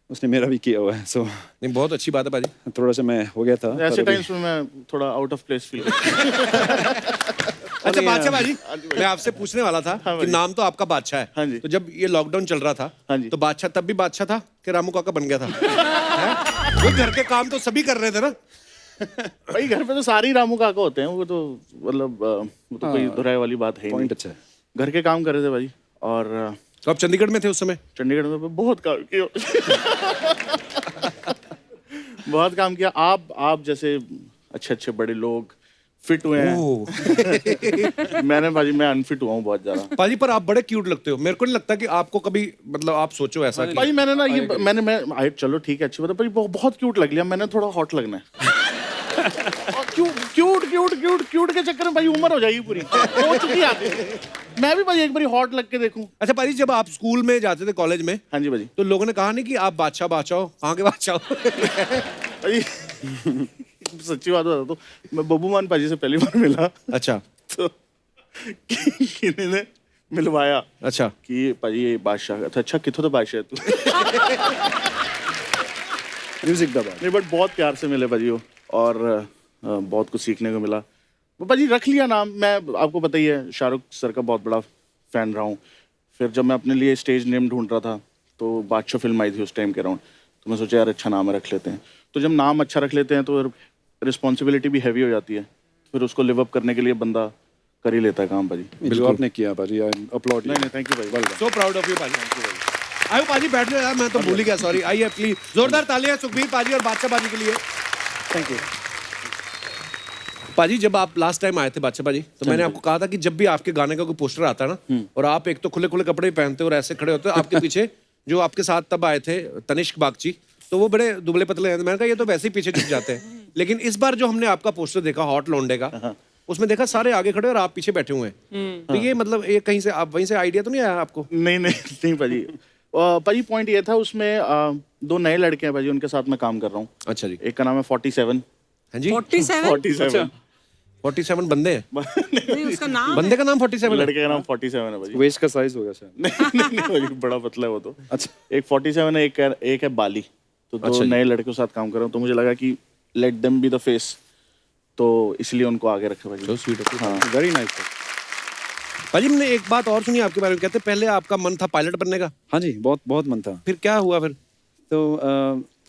उसने मेरा भी किया हुआ है, सो
नहीं बहुत अच्छी बात है पाजी।
थोड़ा सा मैं हो गया था।
ऐसे
पर अभी-
टाइम्स में मैं थोड़ा आउट ऑफ प्लेस फील
अच्छा बादशाह भाजी, मैं आपसे पूछने वाला था कि नाम तो आपका बादशाह है।
हाँ जी।
तो जब ये लॉकडाउन चल रहा था,
हाँ जी।
तो बादशाह तब भी बादशाह था कि रामू काका बन गया था? हैं? वो घर के काम तो सभी कर रहे थे ना।
भाई घर पे तो सारे ही रामू काका होते हैं, वो तो मतलब वो तो कोई दुराई वाली बात है ही
पॉइंट
नहीं।
अच्छा है।
घर के काम कर रहे थे भाई। और
तो आप चंडीगढ़ में थे उस समय?
चंडीगढ़ में बहुत काम किया। बहुत काम किया। आप जैसे अच्छे बड़े लोग फिट हुए हैं। मैं अनफिट हुआ हूँ बहुत ज्यादा।
पाजी पर आप बड़े क्यूट लगते हो, मेरे को नहीं लगता कि आपको कभी मतलब आप सोचो ऐसा कि
भाई मैंने ना ये मैं चलो ठीक है अच्छी बात है, पर ये बहुत क्यूट लग लिया। मैंने थोड़ा हॉट लगना है। और क्यूट के चक्कर में भाई उम्र हो जाएगी पूरी, हो चुकी है आदमी। मैं भी भाई एक बार हॉट लग के देखूं।
अच्छा पाजी जब आप स्कूल में जाते थे कॉलेज में,
हाँ जी भाई।
तो लोगों ने कहा नहीं कि आप बादशाह हो, कहाँ के बादशाह हो?
भाई सच्ची बात बता तो मैं बब्बूमान पाजी से पहली बार मिला,
अच्छा
तो किन्हीं ने मिलवाया
अच्छा
कि पाजी ये बादशाह का था। अच्छा किथों तो बादशाह है तू?
म्यूजिक दबा।
नहीं बट बहुत प्यार से मिले भाजी वो, और बहुत कुछ सीखने को मिला। वो भाजी रख लिया नाम। मैं आपको पता ही है शाहरुख सर का बहुत बड़ा फैन रहा हूँ। फिर जब मैं अपने लिए स्टेज नेम ढूंढ रहा था तो बादशाह फिल्म आई थी उस टाइम के अराउंड, तो मैं सोचा यार अच्छा नाम है रख लेते हैं। तो जब नाम अच्छा रख लेते हैं तो रिस्पॉन्सिबिलिटी भी हैवी हो जाती है, फिर उसको लिव अप करने के लिए बंदा कर ही लेता है काम भाजी।
जो आपने किया पाजी, आई अपलॉड।
नहीं थैंक यू भाई।
सो प्राउड ऑफ यू पाजी। आयो पाजी बैठ जाओ यार, मैं तो भूल ही गया, सॉरी। आइए प्लीज जोरदार तालियां सुखबीर पाजी और बादशाह पाजी के लिए।
Thank you.
पाजी जब आप लास्ट टाइम आए थे बादशाह पाजी, तो मैंने आपको कहा था कि जब भी आपके गाने का कोई पोस्टर आता है ना, और आप एक तो खुले खुले कपड़े पहनते हो और ऐसे खड़े होते हो, आपके पीछे जो आपके साथ तब आए थे तनिष्क बागची, तो वो बड़े दुबले पतले हैं। मैंने कहा ये तो वैसे ही पीछे झुक जाते हैं। लेकिन इस बार जो हमने आपका पोस्टर देखा हॉट लौंडे का, उसमें देखा सारे आगे खड़े और आप पीछे बैठे हुए हैं। तो ये मतलब ये कहीं से आप वहीं से आइडिया तो नहीं आया आपको?
नहीं पाजी। पाजी पॉइंट ये था उसमें 2 नए लड़के हैं भाजी, उनके साथ मैं काम कर रहा हूँ।
अच्छा जी।
एक का नाम है 47।
हाँ जी
47?
47
47 बंदे हैं?
नहीं उसका नाम
बंदे का नाम 47 है?
लड़के का नाम 47 है भाजी।
वेस्ट का साइज हो गया शायद।
नहीं भाजी बड़ा पतला है वो तो।
अच्छा।
एक 47 है, एक है बाली। तो 2 नए लड़कों के साथ काम कर रहा हूँ, तो मुझे लगा कि let them be the face, तो इसलिए उनको आगे रखा भाजी।
So sweet of you.
हाँ
वेरी नाइस।
पाजी हमने एक बात और सुनी आपके बारे में, कहते पहले आपका मन था पायलट बनने का,
हाँ जी, बहुत बहुत मन था।
फिर क्या हुआ फिर?
तो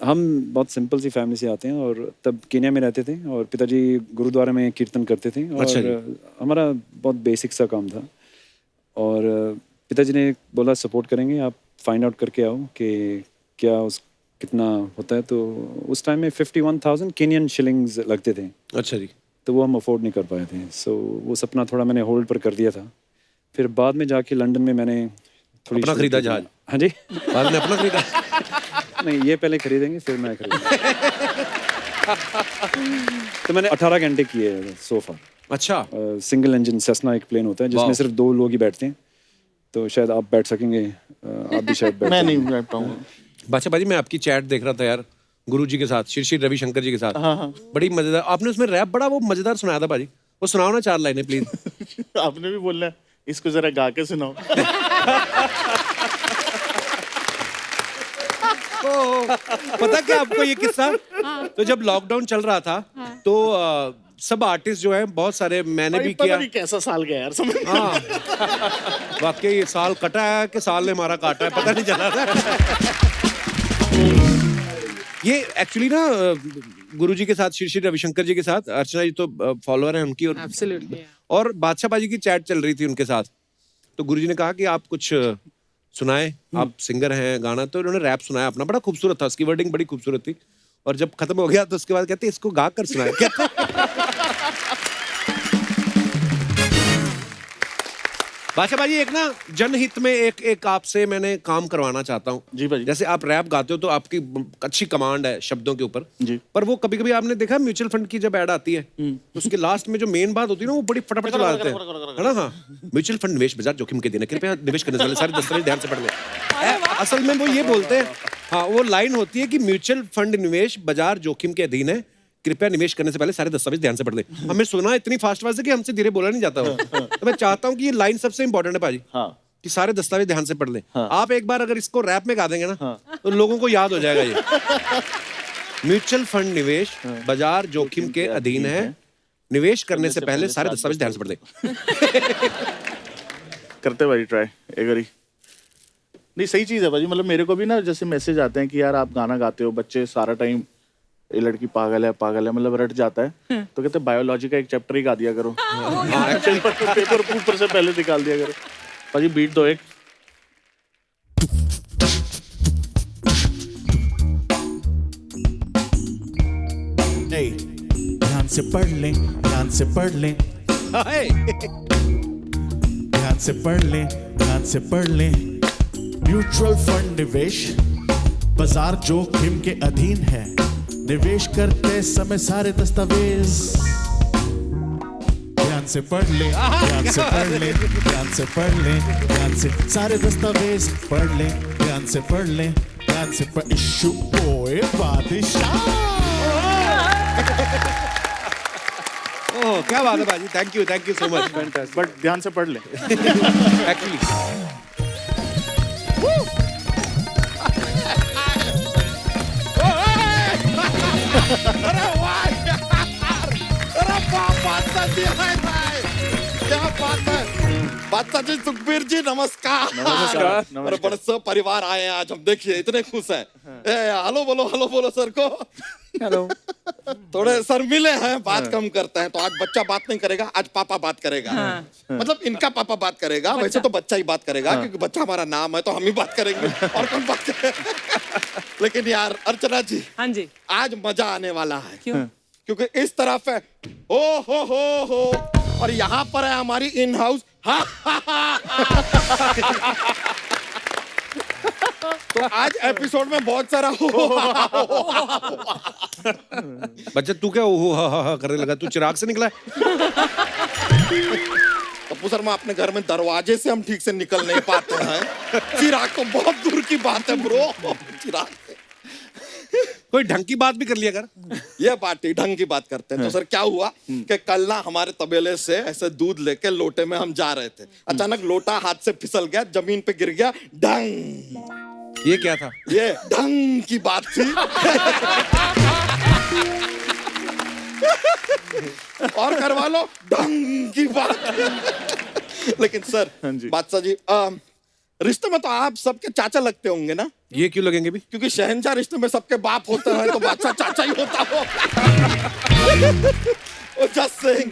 हम बहुत सिंपल सी फैमिली से आते हैं और तब केन्या में रहते थे और पिताजी गुरुद्वारा में कीर्तन करते थे और
अच्छा जी।
हमारा बहुत बेसिक सा काम था। और पिताजी ने बोला सपोर्ट करेंगे, आप फाइंड आउट करके आओ कि क्या उस कितना होता है। तो उस टाइम में 51,000 केनियन शिलिंग्स लगते थे।
अच्छा जी।
तो वो हम अफोर्ड नहीं कर पाए थे, सो वो सपना थोड़ा मैंने होल्ड पर कर दिया था। फिर बाद में जाके लंदन में मैंने थोड़ी
अपना
shoot
खरीदा
की थी।
जहाज?
हाँ जी
बाद में अपना खरीदा?
नहीं ये पहले खरीदेंगे फिर मैं खरीदूंगा तो मैंने 18 घंटे किए सो फार
अच्छा,
सिंगल इंजन सेस्ना एक प्लेन होता है जिसमें
वाह।
सिर्फ 2 लोग ही बैठते हैं तो शायद आप बैठ सकेंगे आप भी शायद बैठ
मैं
सकेंगे।
नहीं बैठ पाऊंगा।
बादशाह भाजी मैं आपकी चैट देख रहा था यार, गुरु जी के साथ, श्री रविशंकर जी के साथ। बड़ी मजेदार, आपने उसमें रैप बड़ा वो मजेदार सुनाया था भाजी, वो सुनाओ ना 4 लाइनें प्लीज।
आपने भी बोलना है इसको जरा गा के सुनाओ।
पता क्या आपको ये किस्सा, तो जब लॉकडाउन चल रहा था तो सब आर्टिस्ट जो है बहुत सारे, मैंने भी
पता
किया।
नहीं कैसा साल गया यार समझ में।
हाँ वाकई ये साल कटा है कि साल ने हमारा काटा है पता नहीं चला था। ये एक्चुअली ना गुरुजी के साथ, श्री रविशंकर जी के साथ, अर्चना जी तो फॉलोअर हैं उनकी, और
Absolutely.
और बादशाह बाजी की चैट चल रही थी उनके साथ, तो गुरुजी ने कहा कि आप कुछ सुनाए, आप सिंगर हैं, गाना, तो उन्होंने रैप सुनाया अपना, बड़ा खूबसूरत था, उसकी वर्डिंग बड़ी खूबसूरत थी, और जब खत्म हो गया तो उसके बाद कहते इसको गा कर सुनाए। बादशाह भाई एक ना जनहित में एक आपसे मैंने काम करवाना चाहता हूँ।
जी भाई।
जैसे आप रैप गाते हो तो आपकी अच्छी कमांड है शब्दों के ऊपर
जी।
पर वो कभी कभी आपने देखा म्यूचुअल फंड की जब ऐड आती है तो उसके लास्ट में जो मेन बात होती है ना वो बड़ी फटाफट चला देते हैं, है ना? हाँ, म्यूचुअल फंड निवेश बाजार जोखिम के दिन है, कृपया निवेश करने से पहले सारे दस्तावेज ध्यान से पढ़ ले। असल में वो ये बोलते हैं, हाँ वो लाइन होती है कि म्यूचुअल फंड निवेश बाजार जोखिम के अधीन है, कृपया निवेश करने से पहले सारे दस्तावेज ध्यान से पढ़ ले। हमें सुना इतनी फास्ट आवाज है कि हमसे धीरे बोला नहीं जाता हो। तो मैं चाहता हूँ कि ये लाइन सबसे इंपॉर्टेंट है भाजी,
हाँ।
कि सारे दस्तावेज ध्यान से पढ़ ले। आप एक बार अगर इसको रैप में गा देंगे ना तो लोगों को याद हो जाएगा ये। म्यूचुअल फंड निवेश बाजार जोखिम के अधीन है, निवेश करने से पहले सारे दस्तावेज ध्यान से पढ़ ले।
करते भाई ट्राई एक बारी। नहीं सही चीज है भाजी, मतलब मेरे को भी ना जैसे मैसेज आते हैं कि यार आप गाना गाते हो, बच्चे सारा टाइम ये लड़की पागल है मतलब रट जाता है, तो कहते बायोलॉजी का एक चैप्टर ही गा दिया करो। पेपर से पहले निकाल दिया करो। भाजी बीट दो एक।
ध्यान से पढ़ लें, ध्यान से पढ़ लें, ध्यान से पढ़ लें, ध्यान से पढ़ लें। म्यूचुअल फंड निवेश बाजार जोखिम के अधीन है, निवेश करते समय सारे दस्तावेज ध्यान से पढ़ लें, ध्यान से पढ़ लें, ध्यान से पढ़ लें, ध्यान से सारे दस्तावेज पढ़ लें, ध्यान से पढ़ लें, ध्यान से पढ़। इशू ओए बादशाह।
ओह क्या बात है भाजी, thank you so much.
But ध्यान से पढ़ ले।
एक्चुअली
बादशाह जी, सुखबीर जी नमस्कार।
नमस्कार।
और बड़े सब परिवार आए हैं आज, हम देखिए इतने खुश हैं। हेलो बोलो सर को।
हेलो
थोड़े सर मिले हैं, बात कम करते हैं, तो आज बच्चा बात नहीं करेगा, आज पापा बात करेगा। मतलब इनका पापा बात करेगा, वैसे तो बच्चा ही बात करेगा क्योंकि बच्चा हमारा नाम है, तो हम ही बात करेंगे और कौन बात करेगा। लेकिन यार अर्चना जी,
हाँ जी,
आज मजा आने वाला है।
क्यों?
क्योंकि इस तरफ है ओ हो और यहाँ पर है हमारी इन हाउस तो आज एपिसोड में बहुत सारा हो।
बच्चा तू क्या ओहो हा करने लगा, तू चिराग से निकला है?
कपूर शर्मा, अपने घर में दरवाजे से हम ठीक से निकल नहीं पाते हैं, चिराग तो बहुत दूर की बात है ब्रो। चिराग
कोई ढंग की बात भी कर लिया कर।
ये पार्टी ढंग की बात करते हैं। तो सर क्या हुआ कि कल ना हमारे तबेले से ऐसे दूध लेके लोटे में हम जा रहे थे, अचानक लोटा हाथ से फिसल गया, जमीन पे गिर गया, ढंग।
ये क्या था?
ये ढंग की बात थी। और करवा लो ढंग की बात। लेकिन सर बादशाह जी, रिश्ते में तो आप सबके चाचा लगते होंगे ना?
ये क्यों लगेंगे भी?
क्योंकि शहंशाह रिश्ते में सबके बाप होते हैं, तो बादशाह चाचा ही होता हो। Just saying.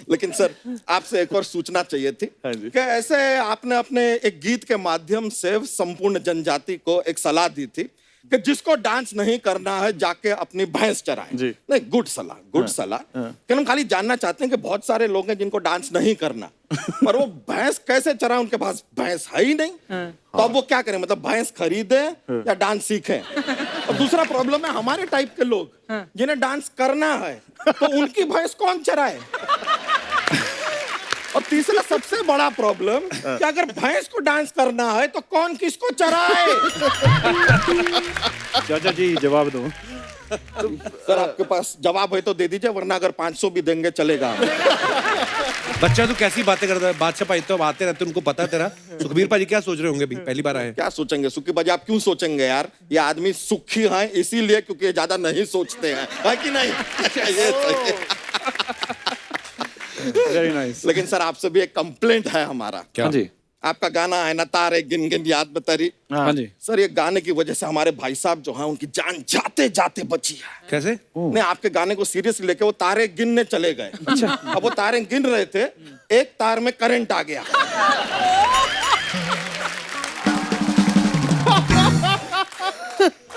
लेकिन सर आपसे एक और सूचना चाहिए थी कि ऐसे आपने अपने एक गीत के माध्यम से संपूर्ण जनजाति को एक सलाह दी थी कि जिसको डांस नहीं करना है जाके अपनी भैंस चराए। नहीं, गुड सलाह। कि हम खाली जानना चाहते हैं कि बहुत सारे लोग हैं जिनको डांस नहीं करना, पर वो भैंस कैसे चराए, उनके पास भैंस है ही नहीं। तो अब वो क्या करें, मतलब भैंस खरीदे या डांस सीखें। और दूसरा प्रॉब्लम है हमारे टाइप के लोग जिन्हें डांस करना है, तो उनकी भैंस कौन चराए। और तीसरा सबसे बड़ा प्रॉब्लम कि अगर भैंस को डांस करना है तो कौन किसको चराए।
चाचा जी जवाब दो।
सर आपके पास जवाब है तो दे दीजिए, वरना अगर 500 भी देंगे चलेगा।
बच्चा तू कैसी बातें करता है, बादशाह भाई तो आते रहते, उनको पता है तेरा। सुखबीर पाजी क्या सोच रहे होंगे, भी पहली बार आए।
क्या सोचेंगे सुखी बाजी, आप क्यों सोचेंगे यार, ये आदमी सुखी है इसीलिए क्योंकि ये ज्यादा नहीं सोचते हैं, है कि नहीं। ये सही है।
Very nice.
लेकिन सर आपसे भी एक कंप्लेंट है हमारा।
हाँ जी।
आपका गाना है ना, तारे गिन गिन याद बतरी।
हाँ जी।
सर ये गाने की वजह से हमारे भाई साहब जो हैं उनकी जान जाते जाते बची है।
कैसे?
नहीं, आपके गाने को सीरियसली लेके वो तारे गिनने चले गए। अच्छा। अब वो तारे गिन रहे थे, एक तार में करंट आ गया।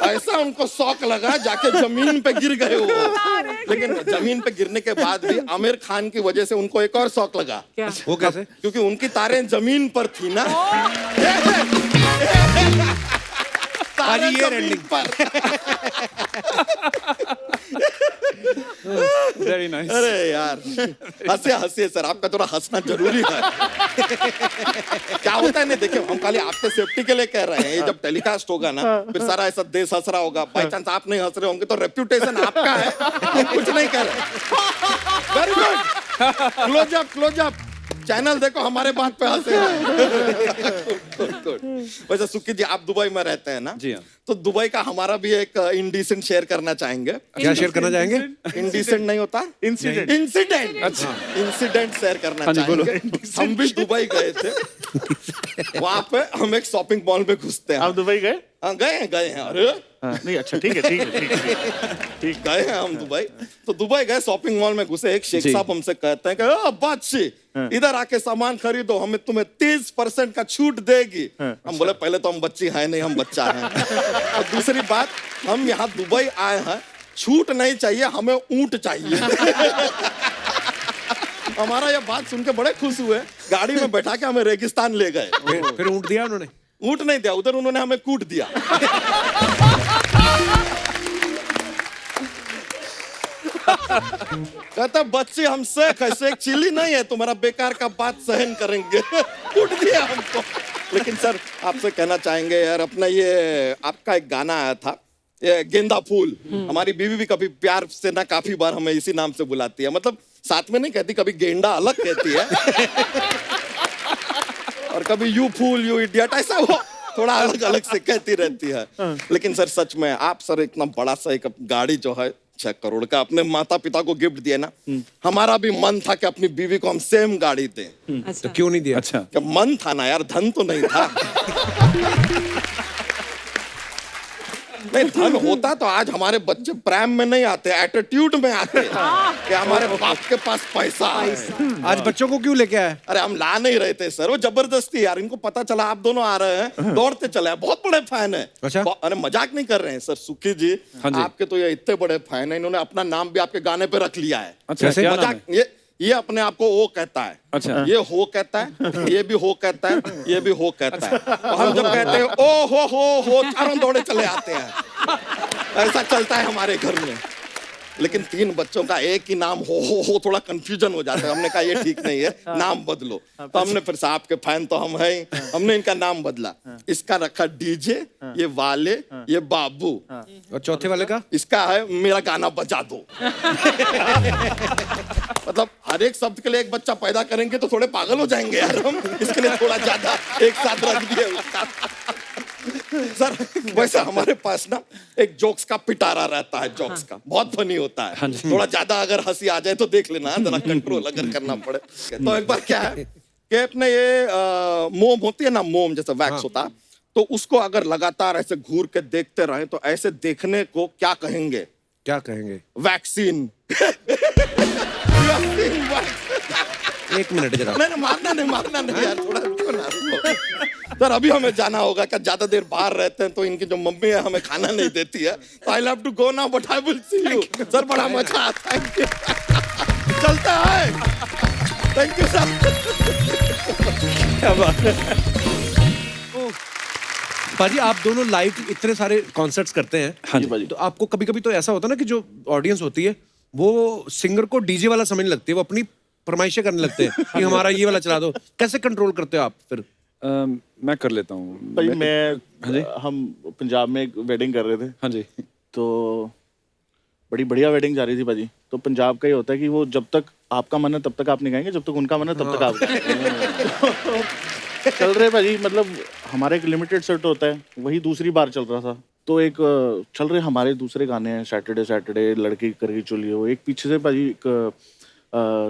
ऐसा उनको शौक लगा, जाके जमीन पे गिर गए वो। लेकिन जमीन पे गिरने के बाद भी आमिर खान की वजह से उनको एक और शौक लगा।
क्या?
वो कैसे?
क्योंकि उनकी तारें जमीन पर थी ना। तारें
ये
जमीन
ending।
पर।
Very nice.
अरे यार, हंसे हंसे सर, आपका थोड़ा हंसना जरूरी है। क्या होता है नहीं, देखिए हम खाली आपके सेफ्टी के लिए कह रहे हैं, ये जब टेलीकास्ट होगा ना फिर सारा ऐसा देश हंस रहा होगा, बाई चांस आप नहीं हंस रहे होंगे तो रेप्यूटेशन आपका है, हम कुछ नहीं कह रहे। Very good, close up close up. Channel देखो हमारे बात पे हंसे हैं। वैसे सुखी जी आप दुबई में रहते हैं ना।
जी हाँ।
तो दुबई का हमारा भी एक इंडिसेंट शेयर करना चाहेंगे।
क्या शेयर करना चाहेंगे?
इंडिसेंट नहीं होता, इंसिडेंट। इंसिडेंट, अच्छा इंसिडेंट शेयर करना चाहेंगे। हम भी दुबई गए थे, वहां पे हम एक शॉपिंग मॉल में घुसते हैं।
आप दुबई गए?
हाँ गए हैं। अरे
नहीं, अच्छा ठीक है ठीक।
गए हैं हम दुबई। तो दुबई गए, शॉपिंग मॉल में घुसे, एक शेख साहब हमसे कहते हैं कि बादशाह इधर आके सामान खरीदो, हमें तुम्हें 30% का छूट देगी। हम बोले पहले तो हम बच्ची हैं नहीं, हम बच्चा हैं। और दूसरी बात, हम यहाँ दुबई आए हैं, छूट नहीं चाहिए, हमें ऊंट चाहिए। हमारा ये बात सुन के बड़े खुश हुए, गाड़ी में बैठा के हमें रेगिस्तान ले गए।
फिर ऊँट दिया उन्होंने?
ऊंट नहीं दिया, उधर उन्होंने हमें कूट दिया। कहता बच्चे हमसे कैसे, एक चिल्ली नहीं है, तुम्हारा बेकार का बात सहन करेंगे। कूट दिया हमको। लेकिन सर आपसे कहना चाहेंगे यार, अपना ये आपका एक गाना आया था, ये गेंदा फूल। हमारी बीवी भी कभी प्यार से ना काफी बार हमें इसी नाम से बुलाती है, मतलब साथ में नहीं कहती, कभी गेंडा अलग कहती है और कभी यू फूल यू इडियट, ऐसा वो थोड़ा अलग अलग से कहती रहती है। लेकिन सर सच में आप सर इतना बड़ा सा एक गाड़ी जो है 6 करोड़ का अपने माता पिता को गिफ्ट दिया ना, हमारा भी मन था कि अपनी बीवी को हम सेम गाड़ी दें।
तो क्यों नहीं दिया?
अच्छा।
क्या मन था ना यार, धन तो नहीं था। नहीं, धन होता तो आज हमारे बच्चे प्रेम में नहीं आते, एटीट्यूड में आते कि हमारे बाप के पास पैसा है।
आज बच्चों को क्यों लेके आए?
अरे हम ला नहीं रहे थे सर, वो जबरदस्ती यार, इनको पता चला आप दोनों आ रहे हैं, दौड़ते चले आए, बहुत बड़े फैन है।
अच्छा?
अरे मजाक नहीं कर रहे हैं सर, सुखी जी आपके तो ये इतने बड़े फैन है, इन्होंने अपना नाम भी आपके गाने पे रख लिया है।
अच्छा, क्या नाम
मजाक,
है?
ये अपने आप को ओ कहता है।
अच्छा।
ये हो कहता है, ये भी हो कहता है, ये भी हो कहता है। तो हम जब कहते हैं ओ हो, चारों दौड़े चले आते हैं। ऐसा चलता है हमारे घर में। लेकिन 3 बच्चों का एक ही नाम हो थोड़ा कंफ्यूजन हो जाता है। हमने कहा ये ठीक नहीं है, नाम बदलो। तो हमने फिर साहब के फैन तो हम हैं, हमने इनका नाम बदला। इसका रखा डीजे, ये वाले, ये बाबू।
और चौथे वाले का?
इसका है मेरा गाना बजा दो। मतलब हर एक शब्द के लिए एक बच्चा पैदा करेंगे तो थोड़े पागल हो जाएंगे यार हम, इसके लिए थोड़ा ज्यादा एक साथ रख दिए उसका। सर वैसे हमारे पास ना एक जोक्स का पिटारा रहता है, जोक्स का बहुत फनी होता है। थोड़ा ज्यादा अगर हंसी आ जाए तो देख लेना, जरा कंट्रोल अगर करना पड़े। तो एक बार क्या है कि अपने ये मोम होती है ना, मोम जैसे वैक्स होता, तो उसको अगर लगातार ऐसे घूर के देखते रहे तो ऐसे देखने को क्या कहेंगे?
क्या कहेंगे?
वैक्सीन।
एक मिनट जरा।
नहीं मारना नहीं यार, थोड़ा रुको ना। सर अभी हमें जाना होगा, क्या ज्यादा देर बाहर रहते हैं तो इनकी जो मम्मी है हमें खाना नहीं देती है, तो I have to go now but I will see you. Sir बड़ा मजा आता है। चलता है। Thank you sir.
क्या बात है।
पाजी आप दोनों लाइव इतने सारे कॉन्सर्ट्स करते हैं,
हाँ जी
भाजी।
तो आपको कभी कभी तो ऐसा होता है ना कि जो ऑडियंस होती है वो सिंगर को डीजे वाला समझने लगती है, वो अपनी फरमाइशें करने लगते हैं कि हमारा ये वाला चला दो। कैसे कंट्रोल करते हो आप फिर?
मैं कर लेता हूँ
भाई
हाँ जी।
हम पंजाब में एक वेडिंग कर रहे थे,
हाँ जी।
तो बड़ी बढ़िया वेडिंग जा रही थी भाजी। तो पंजाब का ये होता है कि वो जब तक आपका मन है तब तक आप नहीं गाएंगे, जब तक उनका मन है तब तक आप गाएंगे। चल रहे भाजी, मतलब हमारा एक लिमिटेड सेट होता है, वही दूसरी बार चल रहा था। तो एक चल रहे हमारे दूसरे गाने हैं, सैटरडे सैटरडे, लड़की करके चुलियो। एक पीछे से भाजी एक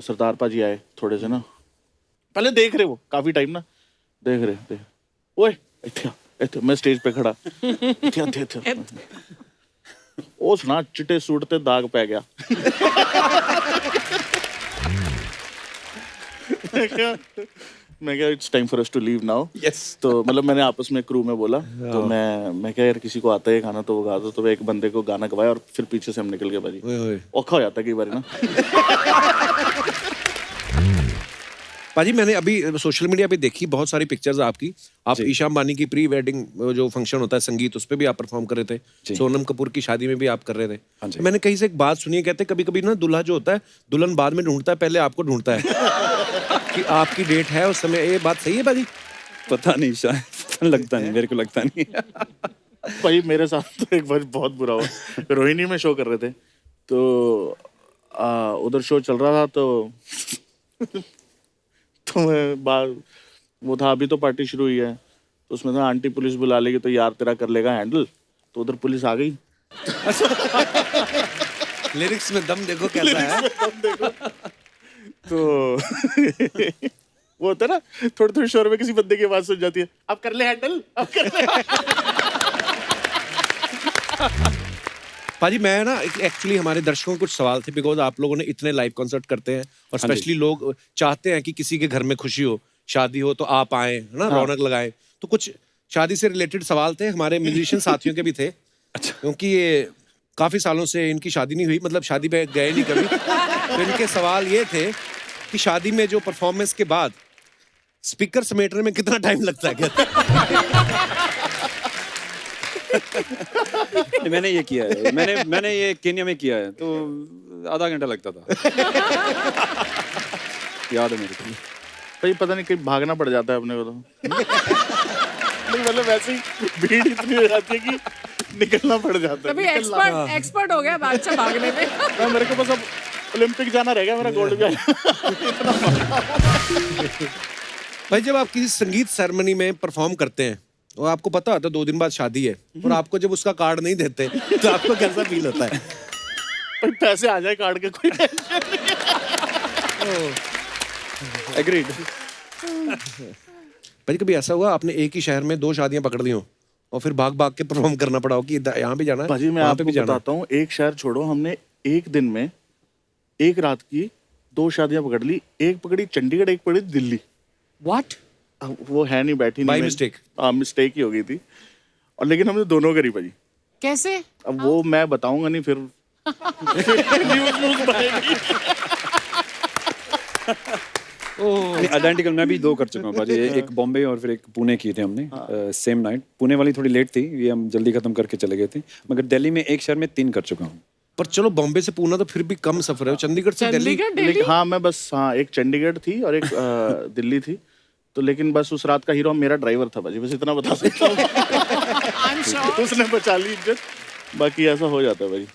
सरदार पाजी आए थोड़े से ना, पहले देख रहे वो काफी टाइम ना देख रहे ओए इत्थे मैं स्टेज पे खड़ा इत्थे ਉਹ ਸੁਣਾ ਚਿੱਟੇ ਸੂਟ ਤੇ ਦਾਗ ਪੈ ਗਿਆ। मैं क्या it's time for us to leave now.
Yes.
तो मतलब मैंने आपस में क्रू में बोला, तो मैं क्या यार किसी को आता है गाना तो वो गा दो। तो एक बंदे को गाना गवाया और फिर पीछे से हम निकल गए भाजी। औखा हो जाता है कई बार ना।
पाजी मैंने अभी सोशल मीडिया पे देखी बहुत सारी पिक्चर्स आपकी, आप ईशा अंबानी की प्री वेडिंग जो फंक्शन होता है संगीत, उस पे भी आप परफॉर्म कर रहे थे। सोनम कपूर की शादी में भी आप कर रहे थे। तो मैंने कहीं से एक बात सुनी है, कहते कभी कभी ना दूल्हा जो होता है दुल्हन बाद में ढूंढता है, पहले आपको ढूंढता है कि आपकी डेट है उस समय। ये बात सही है पाजी?
पता नहीं, शायद लगता नहीं, मेरे को लगता नहीं।
भाई मेरे साथ तो एक बार बहुत बुरा हुआ। रोहिणी में शो कर रहे थे, तो उधर शो चल रहा था, तो मैं वो था अभी तो पार्टी शुरू हुई है, तो उसमें था आंटी पुलिस बुला लेगी तो यार तेरा कर लेगा हैंडल। तो उधर पुलिस आ गई।
लिरिक्स में दम देखो कैसा है।
तो वो होता है ना, थोड़ी थोड़ी शोर में किसी बंदे की आवाज सुन जाती है, अब कर ले हैंडल, अब कर ले।
पाजी मैं ना एक्चुअली हमारे दर्शकों को कुछ सवाल थे, बिकॉज आप लोगों ने इतने लाइव कॉन्सर्ट करते हैं और स्पेशली लोग चाहते हैं कि किसी के घर में खुशी हो, शादी हो तो आप आए, है ना, रौनक लगाएं। तो कुछ शादी से रिलेटेड सवाल थे, हमारे म्यूजिशियन साथियों के भी थे। अच्छा। क्योंकि ये काफी सालों से इनकी शादी नहीं हुई, मतलब शादी पे गए नहीं कभी। तो इनके सवाल ये थे कि शादी में जो परफॉर्मेंस के बाद स्पीकर समेटने में कितना टाइम लगता है क्या?
मैंने ये किया है, मैंने ये केन्या में किया है, तो आधा घंटा लगता था। याद है मेरे को।
भाई पता नहीं कहीं भागना पड़ जाता है अपने को तो। नहीं मतलब वैसे ही भीड़ इतनी हो जाती है कि निकलना पड़ जाता है।
कभी एक्सपर्ट हो गया बादशाह भागने में।
मेरे को बस अब ओलंपिक जाना रहेगा, मेरा गोल्ड भी आएगा।
भाई जब आप किसी संगीत सेरेमनी में परफॉर्म करते हैं और आपको पता होता है 2 दिन बाद शादी है, और आपको जब उसका कार्ड नहीं देते तो आपको कैसा फील होता है?
भाई पैसे आ जाए कार्ड के, कोई
एग्रीड।
भाई कभी ऐसा हुआ आपने एक ही शहर में 2 शादियां पकड़ ली हो और फिर भाग भाग के परफॉर्म करना पड़ा हो कि यहाँ भी जाना है,
भाजी मैं
वहाँ पे
आपको
भी जाना है?
बताता हूँ, एक शहर छोड़ो, हमने एक दिन में एक रात की 2 शादियां पकड़ ली। एक पकड़ी चंडीगढ़, एक पकड़ी दिल्ली।
What?
अब वो है नहीं, बैठी नहीं।
By mistake?
हाँ मिस्टेक ही हो गई थी, और लेकिन हमने दोनों करी भाजी।
कैसे?
अब वो मैं बताऊंगा नहीं, फिर न्यूज़ बनेगी।
आइडेंटिकल मैं भी 2 कर चुका हूँ भाजी। एक बॉम्बे और फिर एक पुणे की थी हमने, सेम नाइट। पुणे वाली थोड़ी लेट थी, ये हम जल्दी खत्म करके चले गए थे। मगर दिल्ली में एक शहर में 3 कर चुका हूँ।
पर चलो बॉम्बे से पूना तो फिर भी कम सफर है, चंडीगढ़ से दिल्ली।
लेकिन हाँ मैं बस, हाँ एक चंडीगढ़ थी और एक दिल्ली थी। तो लेकिन बस उस रात का हीरो मेरा ड्राइवर था भाजी, बस इतना बता सकता हूँ। उसने बचा ली इज्जत, बाकी ऐसा हो जाता है भाई।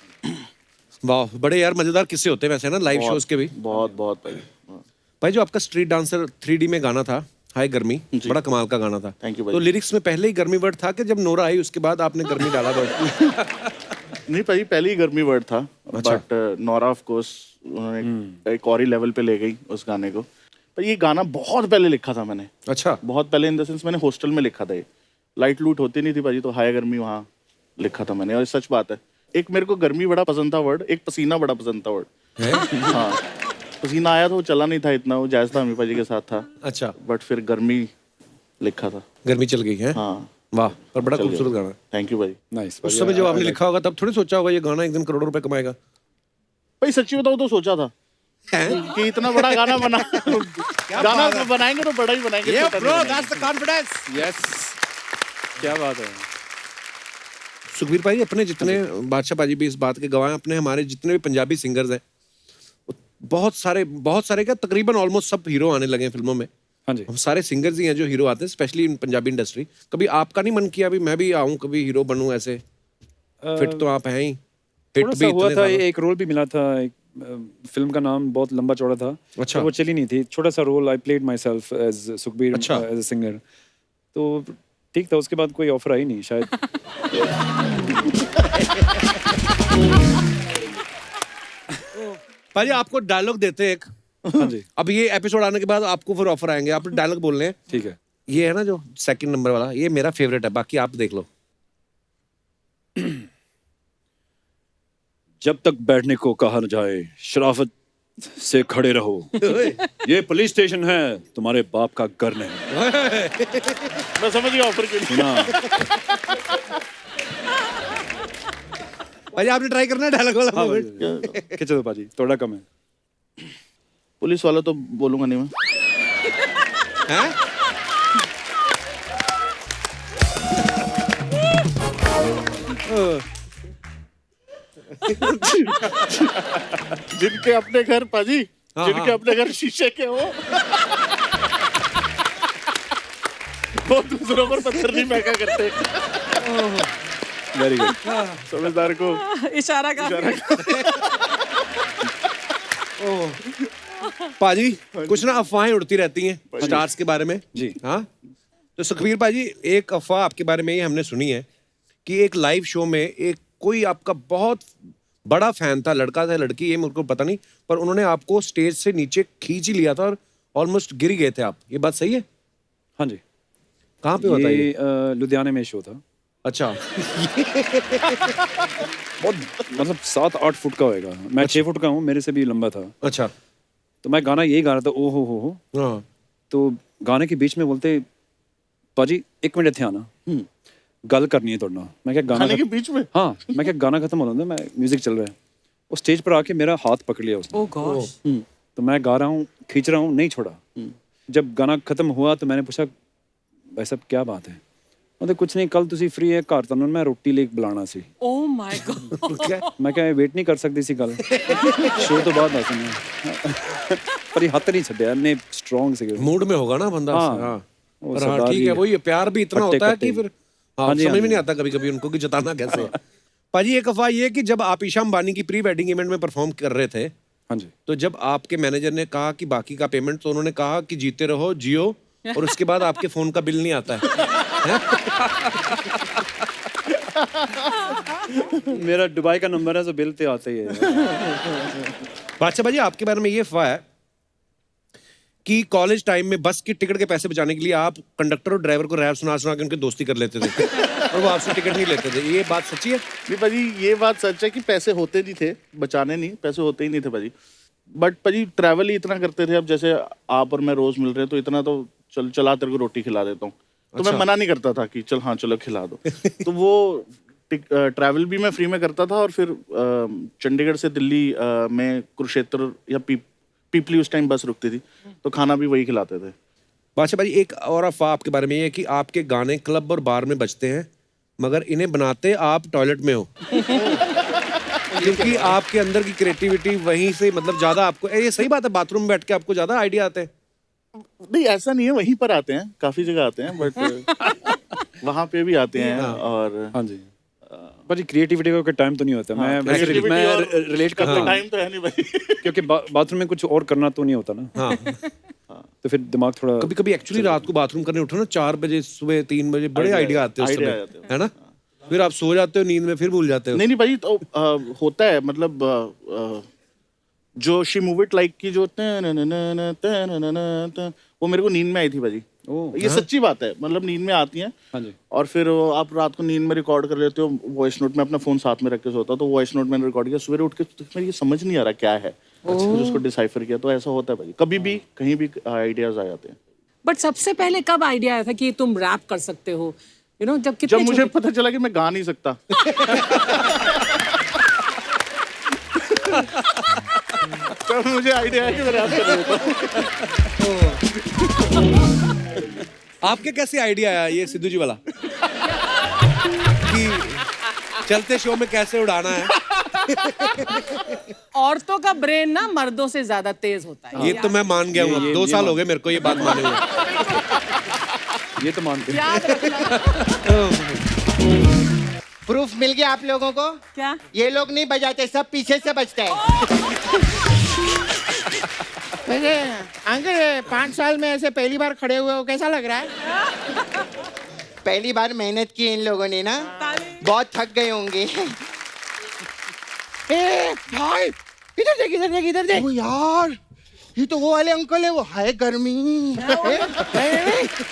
वाह, बड़े यार मजेदार किस्से होते हैं वैसे ना लाइव शोज के भी।
बहुत बहुत भाई।
भाई जो आपका स्ट्रीट डांसर 3D में गाना था, हाय गर्मी, बड़ा कमाल का गाना था।
Thank you भाई।
तो लिरिक्स में पहले ही गर्मी वर्ड था कि जब नोरा आई उसके बाद आपने गर्मी डाला वर्ड?
नहीं भाई पहले ही गर्मी वर्ड था, बट नोरा ऑफ कोर्स उन्होंने एक और ही लेवल पे ले गई उस गाने को। पर ये गाना बहुत पहले लिखा था मैंने।
अच्छा।
बहुत पहले इन द सेंस मैंने हॉस्टल में लिखा था ये। लाइट लूट होती नहीं थी भाजी, तो हाय गर्मी वहाँ लिखा था मैंने। और सच बात है, एक मेरे को गर्मी बड़ा पसंद था वर्ड, एक पसीना बड़ा पसंद था वर्ड। हाँ पसीना आया था, वो चला नहीं था इतना, वो जायज था, अमी पाजी के साथ था।
अच्छा।
बट फिर गर्मी लिखा था।
गर्मी चल गई है।
हाँ
वाह, पर बड़ा खूबसूरत गाना।
थैंक यू भाई।
नाइस।
उस समय जब आपने लिखा होगा तब थोड़ी सोचा होगा ये गाना एक दिन करोड़ों रुपए कमाएगा?
भाई सच्ची बताऊँ तो सोचा था, कि इतना बड़ा गाना बना, गाना बनाएंगे तो बड़ा ही बनाएंगे,
Yeah,
छोटा
bro,
नहीं
that's the confidence.
यस, क्या बात है।
सुखबीर भाई, अपने जितने बादशाह पाजी भी इस बात के गवाह हैं, अपने हमारे जितने भी पंजाबी सिंगर्स हैं, बहुत सारे क्या तकरीबन ऑलमोस्ट सब हीरो आने लगे हैं फिल्मों में।
हाँ जी।
हम सारे सिंगर्स ही हैं जो हीरो आते हैं, स्पेशली इन पंजाबी इंडस्ट्री। कभी आपका नहीं मन किया भी मैं भी आऊं, कभी हीरो बनूं ऐसे? फिट तो आप हैं ही, हिट
थोड़ा
भी
सा हुआ
इतने
था,
सालों-
एक रोल भी मिला था, एक फिल्म का नाम बहुत लंबा चौड़ा था,
अच्छा।
पर वो चली नहीं थी। छोटा सा role, I played myself as Sukhbir
अच्छा।
एज अ सिंगर, तो ठीक था। उसके बाद कोई ऑफर आई नहीं शायद।
भाई आपको डायलॉग देते हैं एक।
हाँ जी,
अब ये एपिसोड आने के बाद आपको फिर ऑफर आएंगे, आप डायलॉग बोलने हैं।
ठीक है।
ये है ना जो सेकंड नंबर वाला, ये मेरा फेवरेट है, बाकी आप देख लो।
जब तक बैठने को कहा न जाए, शराफत से खड़े रहो। ये पुलिस स्टेशन है, तुम्हारे बाप का घर नहीं।
मैं समझ गया ऑफर के लिए।
सुना?
भाई आपने ट्राई करना है डायलॉग वाला
हाँ
moment?
भाई, खिंचो दो पाजी, थोड़ा कम है।
पुलिस वाला तो बोलूंगा नहीं मैं।
हैं?
जिनके अपने घर पाजी,
हाँ,
जिनके
हाँ।
अपने घर शीशे के हो, वो दूसरों पर पत्थर नहीं फेंका करते।
Very good.
समझदार को
इशारा का
पाजी कुछ ना अफवाहें उड़ती रहती हैं स्टार्स के बारे में
जी।
हाँ, तो सुखबीर पाजी एक अफवाह आपके बारे में ये हमने सुनी है कि एक लाइव शो में एक कोई आपका बहुत बड़ा फैन था, लड़का था लड़की, ये मेरे को पता नहीं, पर उन्होंने आपको स्टेज से नीचे खींच ही लिया था और ऑलमोस्ट गिर गए थे आप। ये बात सही है?
हाँ जी,
कहाँ पे होता है ये?
ये लुधियाने में शो था।
अच्छा।
बहुत मतलब 7-8 फुट का होएगा, मैं 6 फुट का हूँ, मेरे से भी लंबा था।
अच्छा।
तो मैं गाना यही गा रहा था, ओ हो।
हाँ।
तो गाने के बीच में बोलते, पाजी 1 मिनट थे आना, गल करनी है तोड़ना। मैं क्या गाना
खाने के बीच में?
हाँ, मैं क्या गाना खत्म हो रहा है, मैं म्यूजिक चल रहा है, वो स्टेज पर आके मेरा हाथ पकड़ लिया उसने।
ओह गॉश।
तो मैं गा रहा हूँ, खींच रहा हूँ, नहीं छोड़ा। जब गाना खत्म हुआ तो मैंने पूछा, भाई साहब क्या बात है? मतलब कुछ नहीं, कल तुसी फ्री है घर तन मैं रोटी लेके बुलाना सी।
Oh my God.
मैं क्या वेट नहीं कर सकती सी गल, शो तो बाद दस पर ये हथ नहीं छड्या, इन्ने स्ट्रांग से।
मूड में होगा ना बंदा।
हाँ।
हाँ।
वो
पर हाँ
सरदार
ठीक
जी
है, वही है, प्यार भी इतना
पट्टे
होता है कि
कट्टे।
फिर हाँ,
हाँ जी,
समझ
हाँ
में
जी।
नहीं आता कभी कभी उनको कि जताना कैसे है। पाजी एक अफवाह ये कि जब आप ईशा अंबानी की प्री वेडिंग इवेंट में परफॉर्म कर रहे थे,
हाँ जी,
तो जब आपके मैनेजर ने कहा कि बाकी का पेमेंट, तो उन्होंने कहा कि जीते रहो जियो, और उसके बाद आपके फोन का बिल नहीं आता है।
मेरा दुबई का नंबर है तो बिल तो आते ही है।
बादशाह भाजी आपके बारे में ये अफवाह है कि कॉलेज टाइम में बस की टिकट के पैसे बचाने के लिए आप कंडक्टर और ड्राइवर को रैप सुना के उनकी दोस्ती कर लेते थे और वो आपसे टिकट नहीं लेते थे। ये बात सच्ची है?
नहीं पाजी, ये बात सच है कि पैसे होते नहीं थे, बचाने नहीं, पैसे होते ही नहीं थे पाजी। बट पाजी ट्रैवल ही इतना करते थे, अब जैसे आप और मैं रोज मिल रहे हैं तो इतना तो चला तेरे को रोटी खिला देता हूँ, तो मैं मना नहीं करता था कि चल हाँ चलो खिला दो। तो वो ट्रैवल भी मैं फ्री में करता था, और फिर चंडीगढ़ से दिल्ली में कुरुक्षेत्र या पीपली उस टाइम बस रुकती थी, तो खाना भी वही खिलाते थे।
बादशाह भाजी एक और अफवाह आपके बारे में ये है कि आपके गाने क्लब और बार में बजते हैं, मगर इन्हें बनाते आप टॉयलेट में हो। क्योंकि आपके अंदर की क्रिएटिविटी वहीं से, मतलब ज्यादा आपको, ये सही बात है, बाथरूम में बैठ के आपको ज्यादा आइडिया आते हैं?
नहीं ऐसा नहीं है, वहीं पर आते हैं, काफी जगह आते हैं, बट वहाँ पे भी आते हैं। और
हाँ जी, पर क्रिएटिविटी का टाइम तो नहीं होता। मैं
creativity
मैं
और
रिलेट करता हूँ,
टाइम तो है नहीं भाई।
क्योंकि बाथरूम में कुछ और करना तो नहीं होता ना।
हाँ।
तो फिर दिमाग थोड़ा
कभी कभी एक्चुअली रात को बाथरूम करने उठो ना, 4 बजे सुबह 3 बजे, बड़े आइडिया आते हैं उस
idea
समय,
आते हैं।
है ना? फिर आप सो जाते हो नींद में, फिर भूल जाते हो।
नहीं भाई, तो होता है, मतलब जो शी मूव इट लाइक की जो वो मेरे को नींद में आई थी भाजी। ये सच्ची बात है, मतलब नींद में आती हैं।
हाँ जी।
और फिर आप रात को नींद में रिकॉर्ड कर लेते हो, वॉइस नोट में अपना फोन साथ में रख के सोता, तो वॉइस नोट मैंने रिकॉर्ड किया, सवेरे उठ के तो मेरे ये समझ नहीं आ रहा क्या है, फिर उसको डिसाइफर किया। तो ऐसा होता है भाई, कभी भी कहीं भी आइडियाज आ जाते हैं।
बट सबसे पहले कब आइडिया आया था कि तुम रैप कर सकते हो? यू नो, जब
जब
कितने
मुझे पता चला कि मैं गा नहीं सकता। तब मुझे आइडिया है कि मैं रैप कर देता हूँ।
आपके कैसे आइडिया आया ये सिद्धू जी वाला कि चलते शो में कैसे उड़ाना है?
औरतों का ब्रेन ना मर्दों से ज्यादा तेज होता है।
ये तो मैं मान गया हूँ। अब 2 साल हो गए मेरे को ये बात माने हुए।
ये तो मानते हैं।
याद रखना।
प्रूफ मिल गया आप लोगों को?
क्या?
ये लोग नहीं बजाते, सब पीछे से बजते हैं। वैसे अंकल 5 साल में ऐसे पहली बार खड़े हुए हो, कैसा लग रहा है? पहली बार मेहनत की इन लोगों ने ना, बहुत थक गए होंगे। ए भाई इधर देख इधर देख इधर देख। ओ यार ये तो वो वाले अंकल है, वो है गर्मी।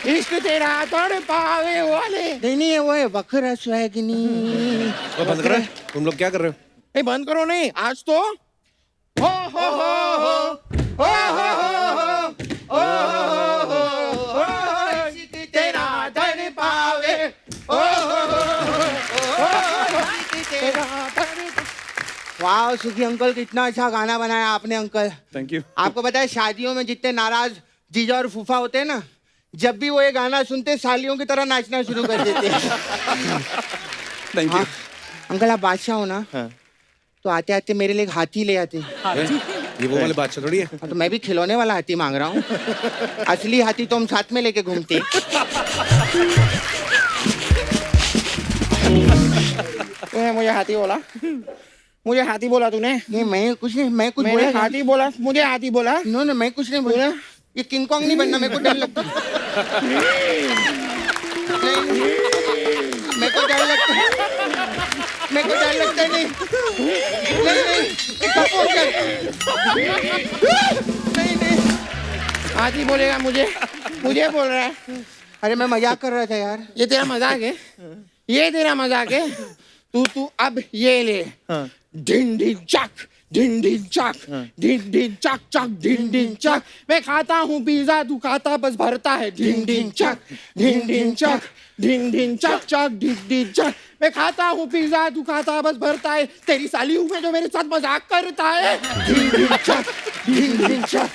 इश्क तेरा तोड़ पावे वाले नहीं है, वो है बकरा स्वैगनी।
तो बंद करो, तुम लोग क्या कर रहे हो?
ए बंद करो नहीं, आज तो हो हो हो हो हो हो इश्क तेरा तोड़ पावे हो वाह सुखी अंकल, कितना अच्छा गाना बनाया आपने अंकल।
Thank you.
आपको पता है शादियों में जितने नाराज जीजा और फूफा होते हैं ना, जब भी वो ये गाना सुनते सालियों की तरह नाचना शुरू कर देते हैं।
Thank you.
हाँ, अंकल आप बादशाह हो ना? हाँ। तो आते आते मेरे लिए एक हाथी ले आते।
ये वो वाले बादशाह थोड़ी है।
तो मैं भी खिलौने वाला हाथी मांग रहा हूँ। असली हाथी तो हम साथ में लेके घूमते। मुझे हाथी बोला, मुझे हाथी बोला तूने? नहीं मैं कुछ नहीं, मैं कुछ बोला हाथी बोला, मुझे हाथी बोला। नो नो मैं कुछ नहीं बोला। ये किंग कॉन्ग नहीं बनना, मेरे को डर लगता। मेरे को डर लगता, मेरे को डर लगता नहीं। नहीं नहीं हाथी बोलेगा मुझे, मुझे बोल रहा है। अरे मैं मजाक कर रहा था यार। ये तेरा मजाक है? ये तेरा मजाक है? तू अब ये ले। ढिन ढिन चक ढिन ढिन चक ढिन ढिन चक चक ढिन ढिन चक। मैं खाता हूँ पिज्जा, तू खाता बस भरता है। ढिन ढिन चक ढिन ढिन चक ढिन ढिन चक चक ढिन ढिन चक। मैं खाता हूँ पिज्जा, तू खाता बस भरता है। तेरी साली हूँ मैं जो मेरे साथ मजाक करता है। ढिन ढिन चक ढिन ढिन चक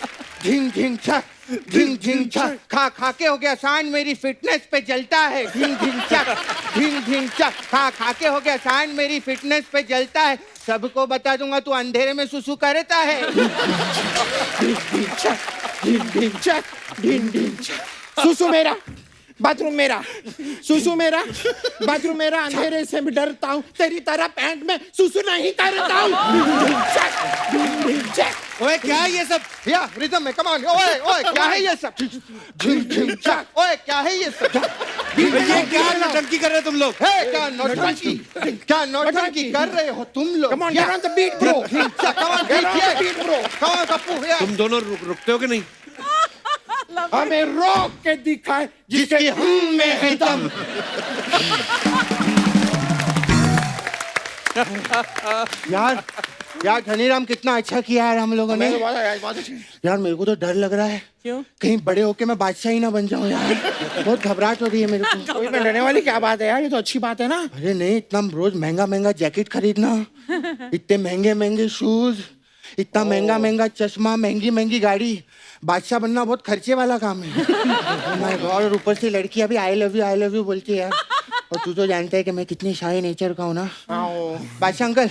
ढिन ढिन चक ढिन ढिन चक। खा खा के हो गया आसान, मेरी फिटनेस पे जलता है। ढिन ढिन चक ढिन ढिन चक। खा खा के हो गया आसान, मेरी फिटनेस पे जलता है। सबको बता दूंगा तू अंधेरे में सुसु करता है। ढिन ढिन चक ढिन ढिन चक ढिन ढिन चक। सुसु मेरा, बाथरूम मेरा, सुसु मेरा, बाथरूम मेरा। अंधेरे से भी डरता हूँ, तेरी तरह पैंट में सुसु नहीं करता हूँ।
ओए क्या है ये सब?
या रिदम में कमान। ओए ओए क्या है ये सब? झिम झिम चक। ओए क्या है ये सब?
ये क्या नौटंकी कर रहे हो तुम लोग?
हे क्या नौटंकी, क्या नौटंकी कर रहे हो तुम लोग? Come on get on the beat bro. Come on get on the beat bro. Come on Kappu यार।
तुम दोनों रुकते हो कि नहीं?
हमें रोक के दिखाए जिसके हम में है दम। यार यार धनीराम कितना अच्छा किया यार हम लोगों ने। यार मेरे को तो डर लग रहा है।
क्यों?
कहीं बड़े होके मैं बादशाह ही ना बन जाऊं यार। बहुत घबराहट हो रही है मेरे को। कोई डरने वाली क्या बात है यार, ये तो अच्छी बात है ना। अरे नहीं, इतना रोज महंगा महंगा जैकेट खरीदना, इतने महंगे महंगे शूज, इतना महंगा महंगा चश्मा, महंगी महंगी गाड़ी, बादशाह बनना बहुत खर्चे वाला काम है। माय गॉड, और ऊपर से लड़की अभी आई लव यू बोलती है यार। और तू तो जानता है कि मैं कितनी शाही नेचर का हूँ ना। बादशाह अंकल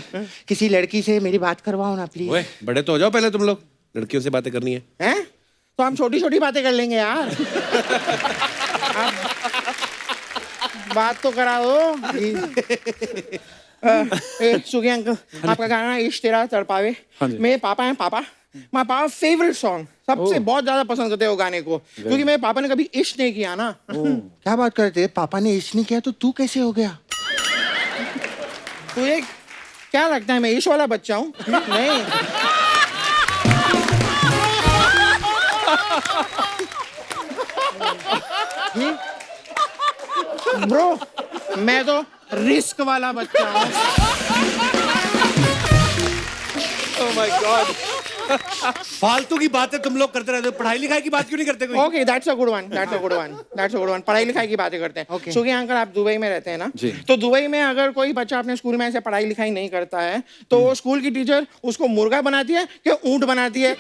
किसी लड़की से मेरी बात करवाओ ना प्लीज।
ओए बड़े तो हो जाओ पहले तुम लोग, लड़कियों से बातें करनी है।
हैं? तो हम छोटी छोटी बातें कर लेंगे यार। बात तो करा दो। सुखी अंकल आपका गाना इश्क तेरा तड़पावे, मेरे पापा हैं पापा, माय पापा फेवरेट सॉन्ग, सबसे बहुत ज्यादा पसंद करते हैं वो गाने को, क्योंकि मेरे पापा ने कभी इश्क नहीं किया ना। क्या बात करते हैं, पापा ने इश्क नहीं किया तो तू कैसे हो गया? तुझे क्या लगता है मैं इश्क वाला बच्चा हूँ? नहीं। ब्रो मैं तो रिस्क वाला बच्चा हूँ।
ओह माय गॉड, फालतू की बातें तुम लोग करते रहते हो, पढ़ाई लिखाई की बात क्यों नहीं करते कोई?
Okay that's a good one, that's a good one, that's a good one. पढ़ाई लिखाई की बातें करते हैं।
Okay.
क्योंकि अंकल आप दुबई में रहते हैं ना,
जी।
तो दुबई में अगर कोई बच्चा अपने स्कूल में ऐसे पढ़ाई लिखाई नहीं करता है तो वो स्कूल की टीचर उसको मुर्गा बनाती है कि ऊंट बनाती है?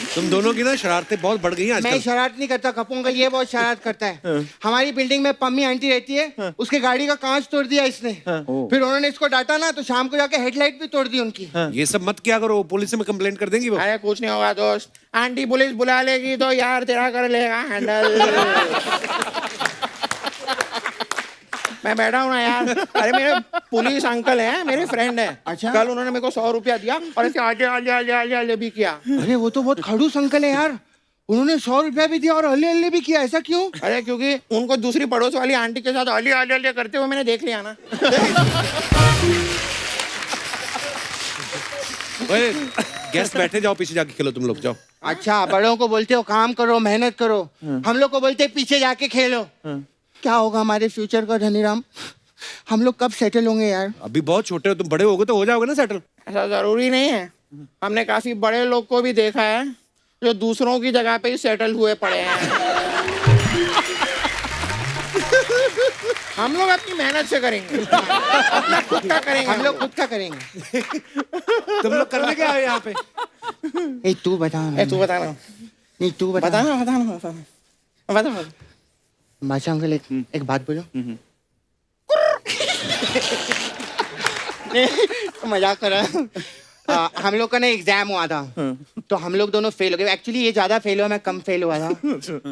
तुम दोनों की ना शरारतें बहुत बढ़ गई हैं
मैं
आजकल।
शरारत नहीं करता, कपूंगा ये बहुत शरारत करता है। हमारी बिल्डिंग में पम्मी आंटी रहती है, उसके गाड़ी का कांच तोड़ दिया इसने। फिर उन्होंने इसको डांटा ना, तो शाम को जाके हेडलाइट भी तोड़ दी उनकी।
ये सब मत किया करो, पुलिस में कंप्लेंट कर देंगी वो।
अरे कुछ नहीं होगा दोस्त, आंटी पुलिस बुला लेगी तो यार तेरा कर लेगा हैंडल। मैं बैठा हूँ ना यार, अरे मेरे पुलिस अंकल हैं, मेरे फ्रेंड हैं।
अच्छा।
कल उन्होंने मेरे को 100 रुपया दिया और ऐसे आजे आजे आजे आजे आजे भी किया।
अरे वो तो बहुत खड़ूस अंकल है यार, उन्होंने 100 रुपया भी दिया और हल्ले हल्ले भी किया, ऐसा क्यों?
अरे क्योंकि उनको दूसरी पड़ोस वाली आंटी के साथ अली अली अली करते हुए मैंने देख लिया ना।
गेस्ट बैठे, जाओ पीछे जाके खेलो तुम लोग, जाओ।
अच्छा, बड़ों को बोलते हो काम करो, मेहनत करो, हम लोग को बोलते पीछे जाके खेलो। क्या होगा हमारे फ्यूचर का धनीराम? हम लोग कब सेटल होंगे यार?
अभी बहुत छोटे हो तुम, बड़े होगे तो हो जाओगे ना सेटल।
ऐसा जरूरी नहीं है, हमने काफी बड़े लोग को भी देखा है जो दूसरों की जगह पे ही सेटल हुए पड़े हैं। हम लोग अपनी मेहनत से करेंगे, अपना खुद का करेंगे।
हम लोग खुद का करेंगे।
तुम लोग करने क्या आए यहाँ पे?
ए तू बता ना।
ए, तू बता ना,
नहीं तू बता।
बता ना, बता ना, बता ना, बता ना।
बादशाह अंकल एक बात बोलो। मजाक कर रहा हूँ। हम लोग का ना एग्जाम हुआ था, तो हम लोग दोनों फेल हो गए। एक्चुअली ये ज्यादा फेल हुआ, मैं कम फेल हुआ था।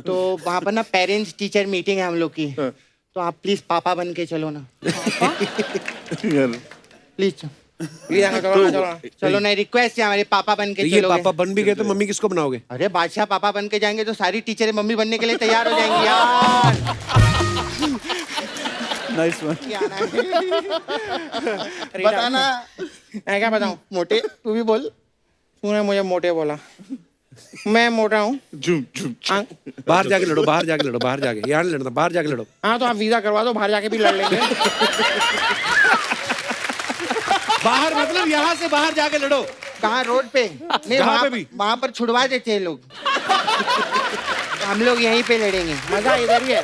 तो वहाँ पर ना पेरेंट्स टीचर मीटिंग है हम लोग की, तो आप प्लीज पापा बन के चलो ना, प्लीज। चलो ना, रिक्वेस्ट है हमारे, पापा बन के
ये
चलोगे?
पापा बन भी गए तो मम्मी किसको बनाओगे?
अरे बादशाह पापा बन के जाएंगे तो सारी टीचरें मम्मी बनने के लिए तैयार हो जाएंगी यार।
Nice one.
बताना। मैं क्या बताऊं? मोटे, तू भी बोल। तूने मुझे मोटे बोला, मैं मोटा हूँ।
बाहर जाके लड़ो, बाहर जाके लड़ो, बाहर जाके, यहाँ नहीं लड़ना, बाहर जाके लड़ो।
हाँ तो आप वीजा करवा दो, बाहर जाके भी लड़ लेंगे।
बाहर मतलब यहाँ से बाहर जाके लड़ो।
कहाँ? रोड पे? नहीं,
जहाँ पे भी।
वहाँ पर छुड़वा देते हैं लोग। हम लोग यहीं पे लड़ेंगे,
मजा इधर ही है।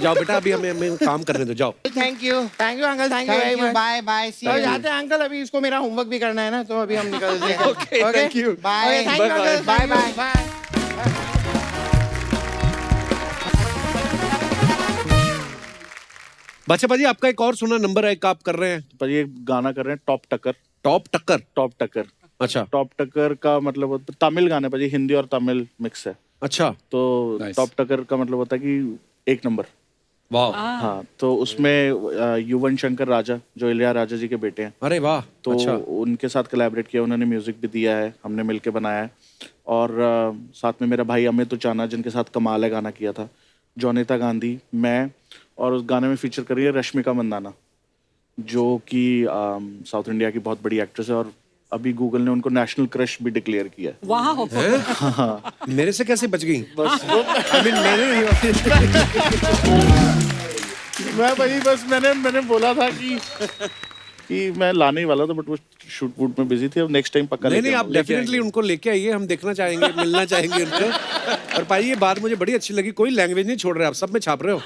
जाओ बेटा, अभी हमें काम करने दो, जाओ।
Thank you
uncle, thank you very much.
Bye bye, see
to
you.
जाते हैं अंकल, अभी इसको मेरा होमवर्क भी करना है ना, तो अभी हम निकलते हैं।
Okay, thank you.
Bye
thank you uncle,
bye bye.
Bye.
बच्चा पाजी, आपका एक और सुना नंबर है, आप कर रहे हैं
पर ये गाना कर रहे हैं टॉप टक्कर।
टॉप टक्कर।
टॉप टक्कर,
अच्छा
टॉप टक्कर का मतलब तमिल गाना है, हिंदी और तमिल मिक्स है।
अच्छा,
तो
Nice.
टॉप टक्कर का मतलब होता है कि एक नंबर।
वाह,
हाँ, तो उसमें युवन शंकर राजा जो इलिया राजा जी के बेटे हैं,
अरे वाह,
तो
अच्छा,
उनके साथ कोलैबोरेट किया, उन्होंने म्यूजिक भी दिया है, हमने मिलके बनाया है। और साथ में मेरा भाई अमित उचाना, जिनके साथ कमाल है गाना किया था, जोनिता गांधी, मैं, और उस गाने में फीचर करी है रश्मिका मंदाना, जो कि साउथ इंडिया की बहुत बड़ी एक्ट्रेस है, और अभी गूगल ने उनको नेशनल क्रश भी डिक्लेयर किया है।
वाह,
मेरे से कैसे बच गई? I mean, मैंने
मैं वही बस मैंने बोला था कि मैं लाने ही वाला था, बट वो शूट वूट में बिजी थे। अब नेक्स्ट टाइम पक्का
नहीं
लेके
नहीं, आप
आऊंगा।
डेफिनेटली उनको लेके आइए, हम देखना चाहेंगे, मिलना चाहेंगे उनको। और भाई ये बात मुझे बड़ी अच्छी लगी, कोई लैंग्वेज नहीं छोड़ रहे आप, सब में छाप रहे हो।